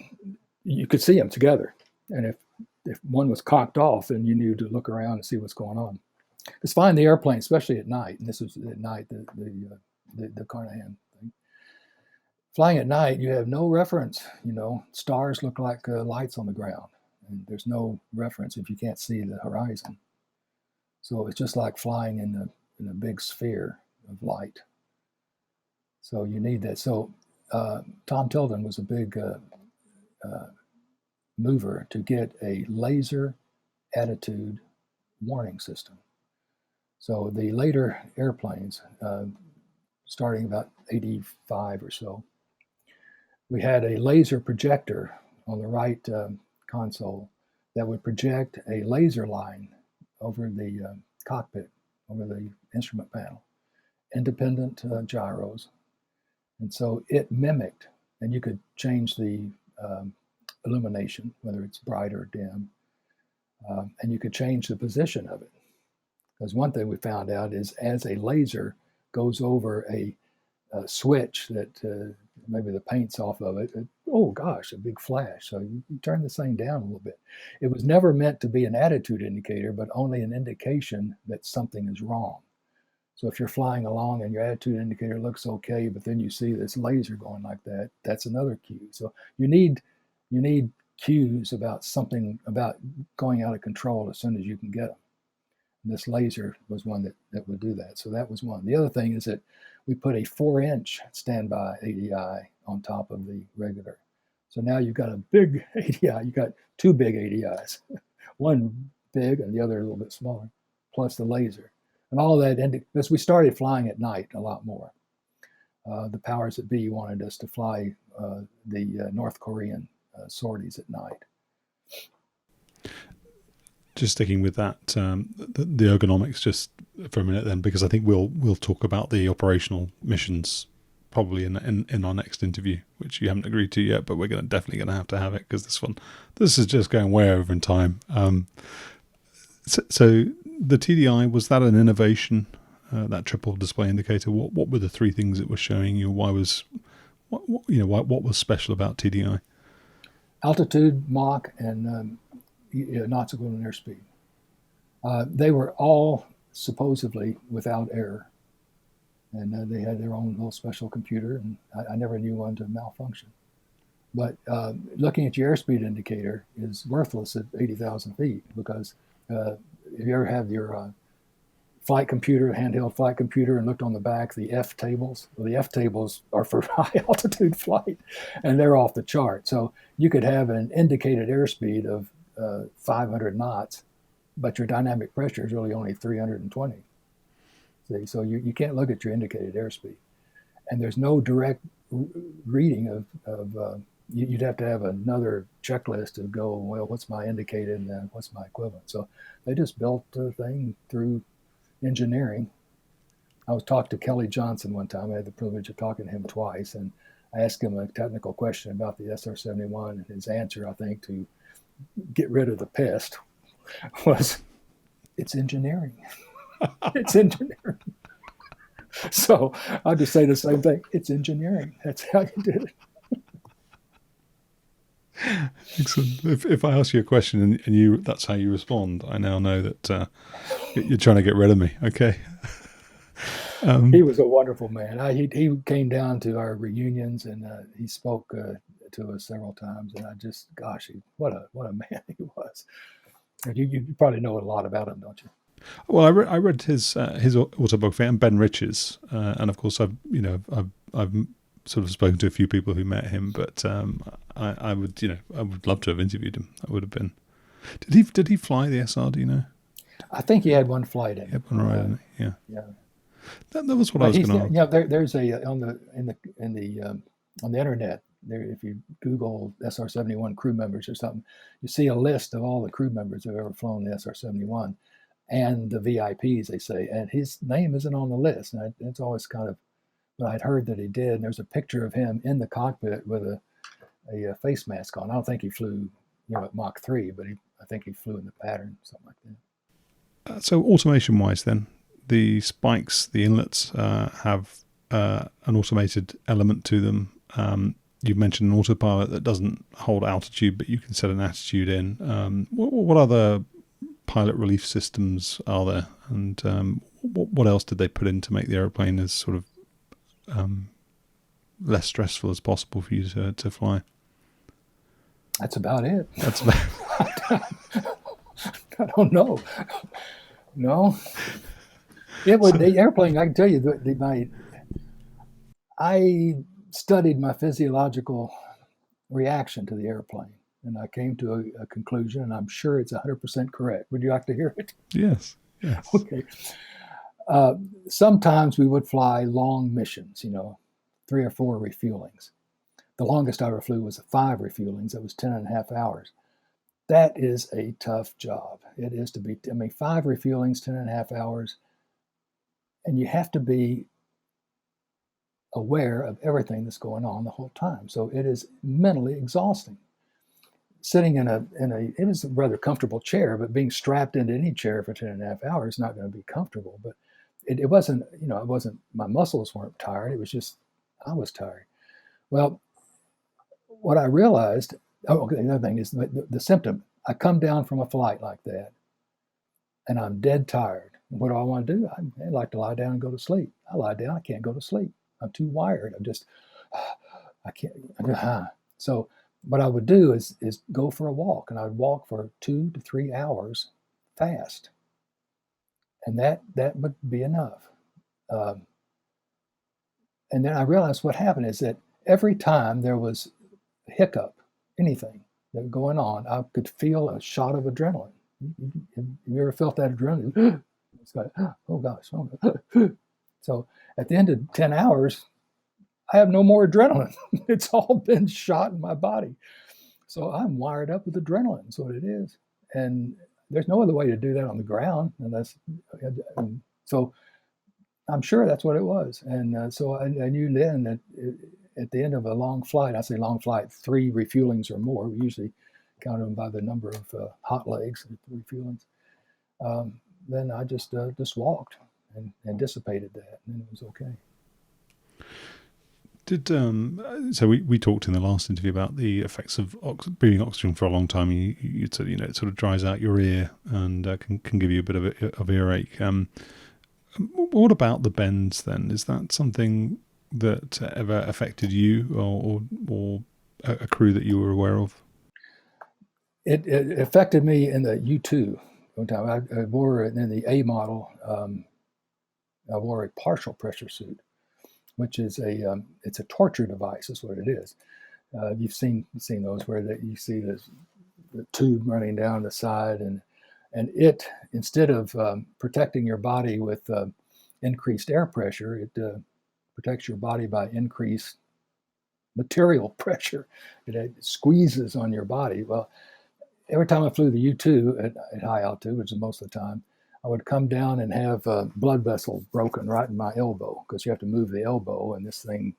you could see them together, and if one was cocked off, then you knew to look around and see what's going on. It's flying the airplane, especially at night, and this was at night, the Carnahan thing. Flying at night, you have no reference. Stars look like lights on the ground, and there's no reference if you can't see the horizon. So it's just like flying in a big sphere of light. So you need that. So Tom Tilden was a big mover to get a laser attitude warning system. So the later airplanes, starting about 85 or so, we had a laser projector on the right console that would project a laser line over the cockpit, over the instrument panel, independent gyros. And so it mimicked, and you could change the illumination, whether it's bright or dim, and you could change the position of it. Because one thing we found out is as a laser goes over a switch that maybe the paint's off of it, oh gosh, a big flash. So you turn this thing down a little bit. It was never meant to be an attitude indicator, but only an indication that something is wrong. So if you're flying along and your attitude indicator looks okay, but then you see this laser going like that, that's another cue. So you need cues about something, about going out of control as soon as you can get them. And this laser was one that would do that. So that was one. The other thing is that we put a 4-inch standby ADI on top of the regular. So now you've got a big ADI. You've got two big ADIs, one big and the other a little bit smaller, plus the laser. And all that, because we started flying at night a lot more. The powers that be wanted us to fly the North Korean sorties at night. Just sticking with that, the ergonomics just for a minute then, because I think we'll talk about the operational missions probably in our next interview, which you haven't agreed to yet, but we're definitely going to have it, because this is just going way over in time. So the TDI, was that an innovation, that triple display indicator? What were the three things it was showing you? What was special about TDI? Altitude, Mach, and knots equivalent airspeed. They were all supposedly without error, and they had their own little special computer, and I never knew one to malfunction. But looking at your airspeed indicator is worthless at 80,000 feet, because if you ever have your flight computer, handheld flight computer, and looked on the back, the F tables, well, the F tables are for high altitude flight, and they're off the chart. So you could have an indicated airspeed of 500 knots, but your dynamic pressure is really only 320. See, so you can't look at your indicated airspeed, and there's no direct reading of you'd have to have another checklist to go, well, what's my indicated and then what's my equivalent. So they just built the thing through engineering. I was talking to Kelly Johnson one time. I had the privilege of talking to him twice, and I asked him a technical question about the SR-71, and his answer, I think, to get rid of the pest was, it's engineering. It's engineering. So I'll just say the same thing. It's engineering. That's how you did it. Excellent. If I ask you a question and that's how you respond, I now know that you're trying to get rid of me. Okay. He was a wonderful man. He came down to our reunions, and he spoke to us several times. And I just, gosh, what a man he was. And you probably know a lot about him, don't you? Well, I read his autobiography and Ben Rich's, and of course I've sort of spoken to a few people who met him, but I would love to have interviewed him. That would have been. Did he fly the SR? Do you know? I think he had one flight in. He had one ride in it. Yeah. Yeah. That was what I was going to ask. Yeah, there's a on the internet. There, if you Google SR-71 crew members or something, you see a list of all the crew members who've ever flown the SR-71 and the VIPs, they say, and his name isn't on the list. And it's always kind of but I'd heard that he did. And there's a picture of him in the cockpit with a face mask on. I don't think he flew, at Mach 3, but I think he flew in the pattern, something like that. So automation-wise then, the spikes, the inlets have an automated element to them. You've mentioned an autopilot that doesn't hold altitude, but you can set an attitude in. What other pilot relief systems are there? And what else did they put in to make the aeroplane as sort of less stressful as possible for you to fly? That's about it. That's about I don't know. No. The airplane, I can tell you, I studied my physiological reaction to the airplane, and I came to a conclusion, and I'm sure it's 100% correct. Would you like to hear it? Yes. Okay. Sometimes we would fly long missions, 3 or 4 refuelings. The longest I ever flew was 5 refuelings. That was 10.5 hours. That is a tough job. It is to be, 5 refuelings, 10.5 hours, and you have to be aware of everything that's going on the whole time. So it is mentally exhausting. Sitting it was a rather comfortable chair, but being strapped into any chair for 10.5 hours is not going to be comfortable. But it wasn't, my muscles weren't tired. It was just, I was tired. Well, what I realized, another thing is the symptom. I come down from a flight like that, and I'm dead tired. What do I want to do? I like to lie down and go to sleep. I lie down, I can't go to sleep. I'm too wired. I can't. So what I would do is go for a walk, and I would walk for 2 to 3 hours fast, and that would be enough. And then I realized what happened is that every time there was a hiccup, anything that was going on, I could feel a shot of adrenaline. Have you ever felt that adrenaline? It's like, oh gosh. So at the end of 10 hours, I have no more adrenaline. It's all been shot in my body. So I'm wired up with adrenaline. That's what it is. And there's no other way to do that on the ground. So I'm sure that's what it was. And so I knew then that at the end of a long flight, I say long flight, 3 refuelings or more, we usually count them by the number of hot legs, 3 refuelings. Then I just walked and dissipated that, and it was okay. So we talked in the last interview about the effects of breathing oxygen for a long time. You said, it sort of dries out your ear and can give you a bit of earache. What about the bends then? Is that something that ever affected you or a crew that you were aware of? It affected me in the U2 one time. I wore in the A model. I wore a partial pressure suit, which is it's a torture device. Is what it is. You've seen those where you see the tube running down the side, and it, instead of protecting your body with increased air pressure, it protects your body by increased material pressure. It squeezes on your body. Well, every time I flew the U2 at high altitude, which is most of the time, I would come down and have a blood vessel broken right in my elbow, because you have to move the elbow, and this thing,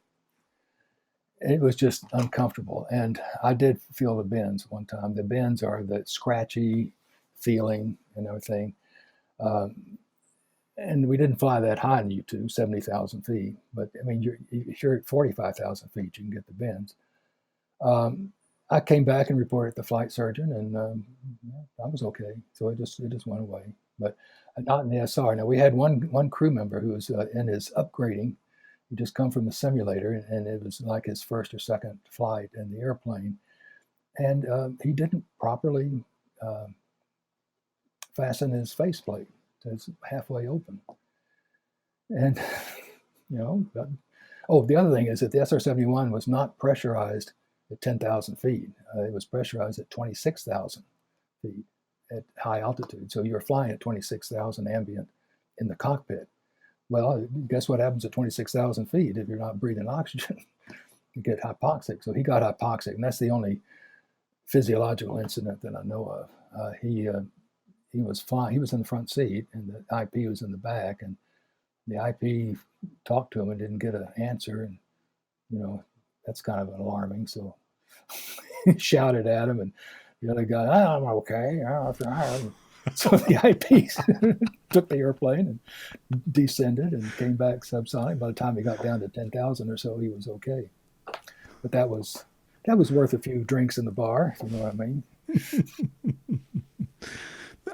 it was just uncomfortable. And I did feel the bends one time. The bends are the scratchy feeling and everything. And we didn't fly that high in the U2, 70,000 feet. But you're at 45,000 feet, you can get the bends. I came back and reported to the flight surgeon, and I was okay. So it just went away. But not in the SR. Now, we had one crew member who was in his upgrading. He just come from the simulator, and it was like his first or second flight in the airplane. And he didn't properly fasten his faceplate. It's halfway open. And, the other thing is that the SR-71 was not pressurized at 10,000 feet. It was pressurized at 26,000 feet at high altitude. So you're flying at 26,000 ambient in the cockpit. Well, guess what happens at 26,000 feet if you're not breathing oxygen? You get hypoxic. So he got hypoxic, and that's the only physiological incident that I know of. He was flying. He was in the front seat, and the IP was in the back, and the IP talked to him and didn't get an answer, and that's kind of alarming. So he shouted at him, and the other guy, I'm okay. So the IP took the airplane and descended and came back subsonic. By the time he got down to 10,000 or so, he was okay. But that was worth a few drinks in the bar, if you know what I mean.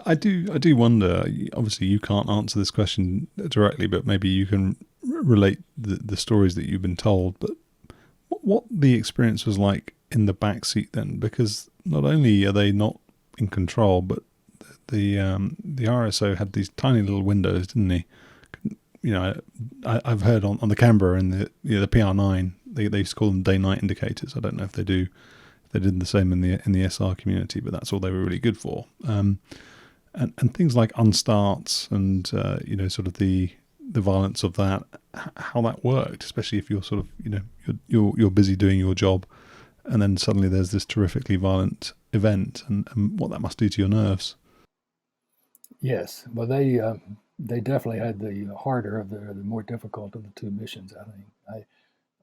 I do wonder. Obviously, you can't answer this question directly, but maybe you can relate the stories that you've been told. But what the experience was like in the back seat then, because not only are they not in control, but the RSO had these tiny little windows, didn't he? I've heard on the Canberra and the PR9 they used to call them day-night indicators. I don't know if they do. They did the same in the SR community, but that's all they were really good for. And things like unstarts and sort of the violence of that, how that worked, especially if you're sort of you're busy doing your job, and then suddenly there's this terrifically violent event, and what that must do to your nerves. Yes, well, they definitely had the harder of the more difficult of the two missions. I think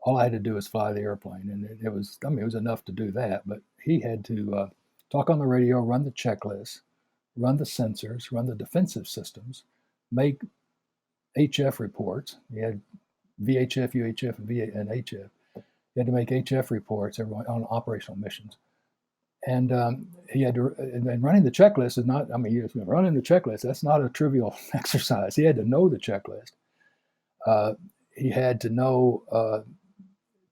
all I had to do was fly the airplane, and it was enough to do that. But he had to talk on the radio, run the checklist, run the sensors, run the defensive systems, make HF reports. He had VHF, UHF, and HF. He had to make HF reports on operational missions. And he had to, and running the checklist is not, running the checklist, that's not a trivial exercise. He had to know the checklist. He had to know,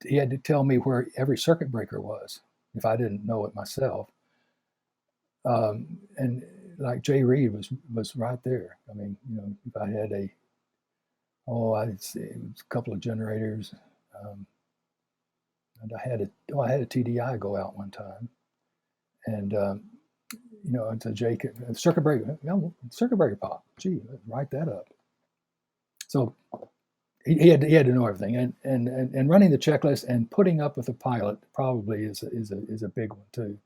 he had to tell me where every circuit breaker was if I didn't know it myself. And like Jay Reed was right there. If I had I'd say it was a couple of generators. And I had a TDI go out one time. And to Jake, circuit breaker pop. Gee, write that up. So he had to know everything, and running the checklist and putting up with a pilot probably is a big one too,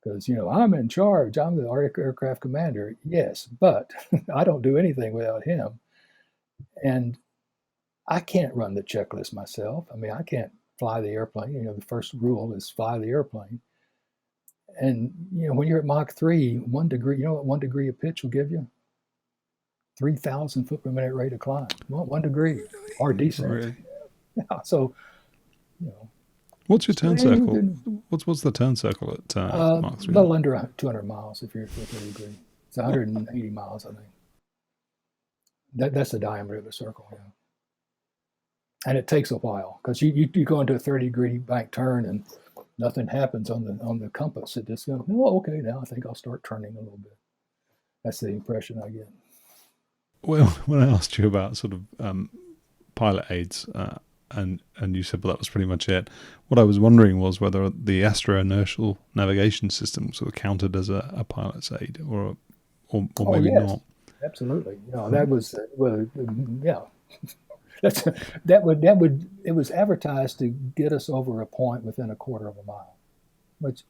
because I'm in charge. I'm the aircraft commander. Yes, but I don't do anything without him, and I can't run the checklist myself. I can't fly the airplane. The first rule is fly the airplane. And when you're at Mach 3, 1 degree, you know what 1 degree of pitch will give you? 3,000 foot per minute rate of climb. Well, 1 degree or descent. Really? Yeah. So, what's your turn circle? What's the turn circle at Mach 3? A little under 200 miles if you're at 30 degree. It's 180 miles, I think. That's the diameter of the circle. Yeah. And it takes a while because you go into a 30-degree bank turn and nothing happens on the compass. It just goes, okay, now I think I'll start turning a little bit. That's the impression I get. Well, when I asked you about sort of pilot aids, and you said, well, that was pretty much it. What I was wondering was whether the astro-inertial navigation system sort of counted as a pilot's aid, or maybe yes, not. Absolutely. That was yeah. It was advertised to get us over a point within a quarter of a mile, which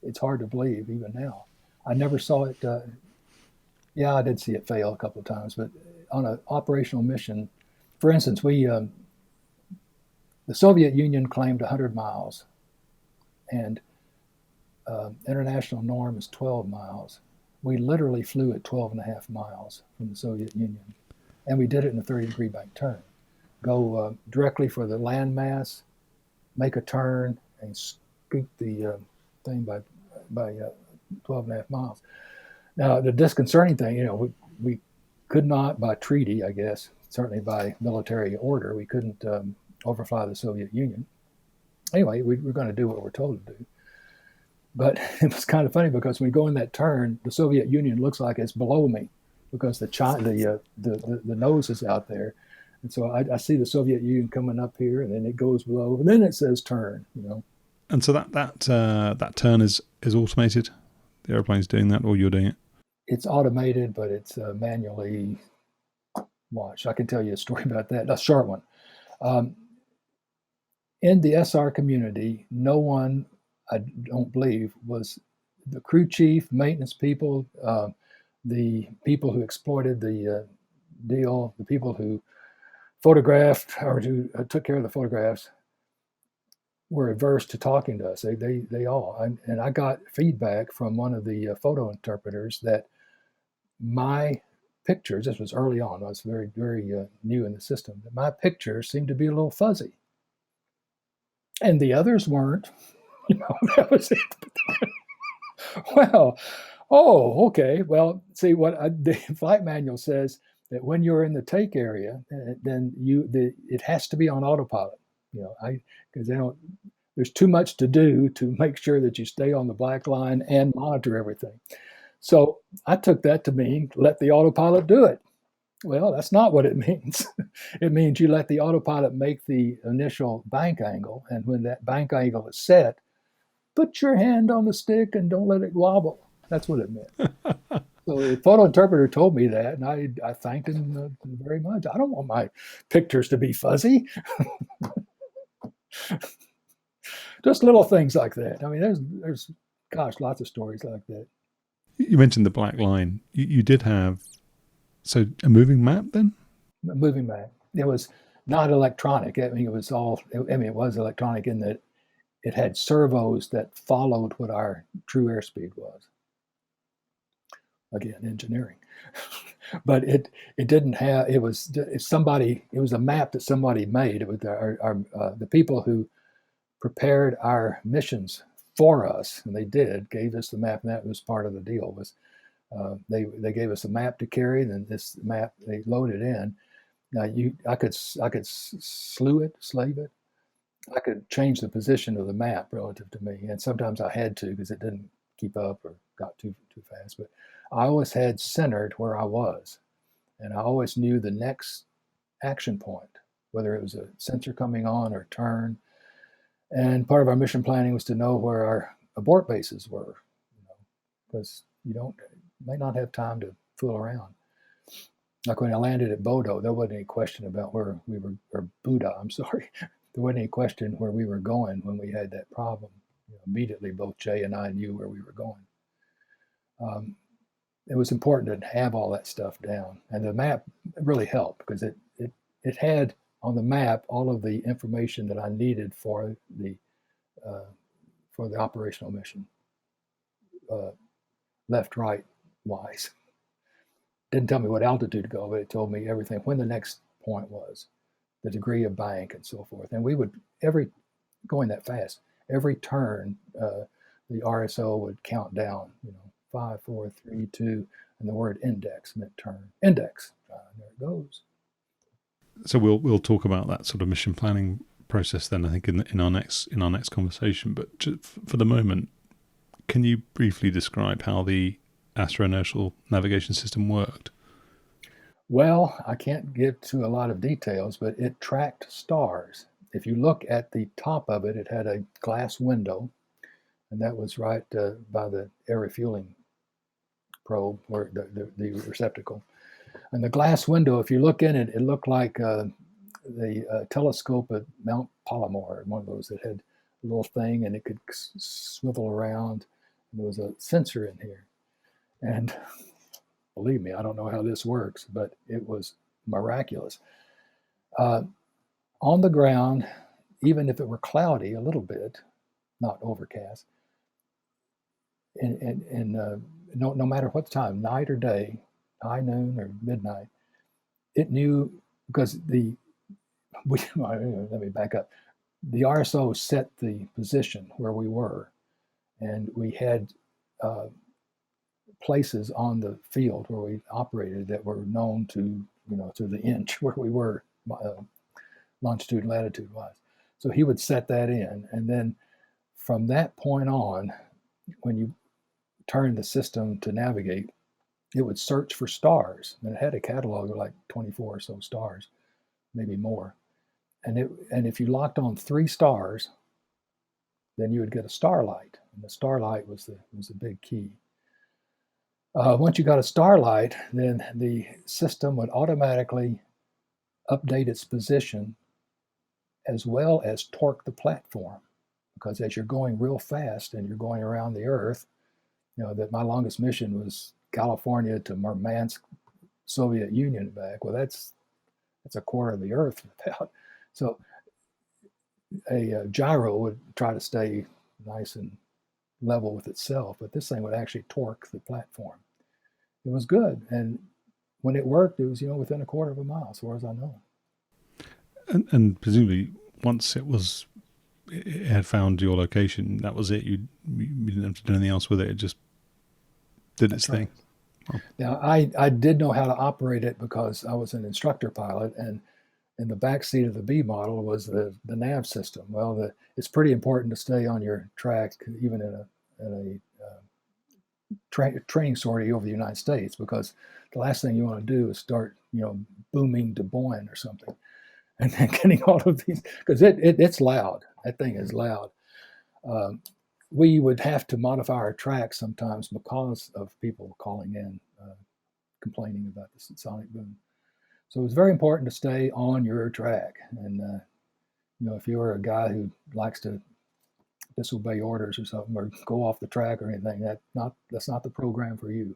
it's hard to believe even now. I never saw it. I did see it fail a couple of times, but on an operational mission, for instance, the Soviet Union claimed 100 miles, and international norm is 12 miles. We literally flew at 12 and a half miles from the Soviet Union, and we did it in a 30-degree bank turn. Go directly for the landmass, make a turn, and scoop the thing by 12 and a half miles. Now, the disconcerting thing, we could not, by treaty, I guess, certainly by military order, we couldn't overfly the Soviet Union. Anyway, we were going to do what we're told to do. But it was kind of funny because when we go in that turn, the Soviet Union looks like it's below me because the nose is out there. And so I see the Soviet Union coming up here, and then it goes below, and then it says turn. And so that turn is automated. The airplane's doing that, or you're doing it. It's automated, but it's manually watched. I can tell you a story about that. A short one. In the SR community, no one, I don't believe, was the crew chief, maintenance people, the people who exploited the deal, the people who photographed or who took care of the photographs were averse to talking to us. They all, and I got feedback from one of the photo interpreters that my pictures, this was early on, I was very, very new in the system, that my pictures seemed to be a little fuzzy. And the others weren't. That was it. Well, oh, okay. Well, see what the flight manual says that when you're in the take area, then it has to be on autopilot. Because there's too much to do to make sure that you stay on the black line and monitor everything. So I took that to mean let the autopilot do it. Well, that's not what it means. It means you let the autopilot make the initial bank angle, and when that bank angle is set, put your hand on the stick and don't let it wobble. That's what it meant. So the photo interpreter told me that, and I thanked him very much. I don't want my pictures to be fuzzy. Just little things like that. I mean, there's gosh, lots of stories like that. You mentioned the black line. You did have a moving map then? A moving map. It was not electronic. I mean, it was electronic in that it had servos that followed what our true airspeed was. Again, engineering. But it didn't have. It was a map that somebody made. It was the people who prepared our missions for us, and they gave us the map, and that was part of the deal. Was they gave us a map to carry, and then this map they loaded in. Now I could slave it. I could change the position of the map relative to me, and sometimes I had to because it didn't keep up or got too fast. But I always had centered where I was, and I always knew the next action point, whether it was a sensor coming on or turn. And part of our mission planning was to know where our abort bases were, because you may not have time to fool around. Like when I landed at Bodo, there wasn't any question about where we were, or Buda, I'm sorry. There wasn't any question where we were going when we had that problem. Immediately, both Jay and I knew where we were going. It was important to have all that stuff down. And the map really helped because it had on the map all of the information that I needed for the operational mission, left, right, wise. Didn't tell me what altitude to go, but it told me everything, when the next point was, the degree of bank, and so forth. And we would, going that fast, every turn, the RSO would count down, 5, 4, 3, 2, and the word index meant turn. Index, there it goes. So we'll talk about that sort of mission planning process then, I think, in our next conversation. But for the moment, can you briefly describe how the astro-inertial navigation system worked? Well, I can't get to a lot of details, but it tracked stars. If you look at the top of it, it had a glass window, and that was right by the air refueling probe, or the receptacle. And the glass window, if you look in it, it looked like the telescope at Mount Palomar, one of those that had a little thing, and it could swivel around. And there was a sensor in here. And believe me, I don't know how this works, but it was miraculous. On the ground, even if it were cloudy a little bit, not overcast, and no matter what time, night or day, high noon or midnight, it knew, because let me back up. The RSO set the position where we were, and we had places on the field where we operated that were known to the inch where we were, longitude and latitude wise. So he would set that in, and then from that point on, when you turn the system to navigate, it would search for stars, and it had a catalog of like 24 or so stars, maybe more. And if you locked on 3 stars, then you would get a starlight, and the starlight was the big key. Once you got a starlight, then the system would automatically update its position as well as torque the platform, because as you're going real fast and you're going around the Earth, that my longest mission was California to Murmansk, Soviet Union back. Well, that's a quarter of the Earth about. So a gyro would try to stay nice and level with itself, but this thing would actually torque the platform. It was good, and when it worked, it was within a quarter of a mile, as far as I know. And presumably, once it had found your location, that was it. You didn't have to do anything else with it. It just did its thing. Oh. Now, I did know how to operate it because I was an instructor pilot, and in the back seat of the B model was the nav system. Well, it's pretty important to stay on your track, even in a training sortie over the United States, because the last thing you want to do is start, booming Des Moines or something, and then getting all of these, because it's loud. That thing is loud. We would have to modify our track sometimes because of people calling in, complaining about the sonic boom. So it was very important to stay on your track. And, if you're a guy who likes to disobey orders or something, or go off the track or anything, that's not the program for you.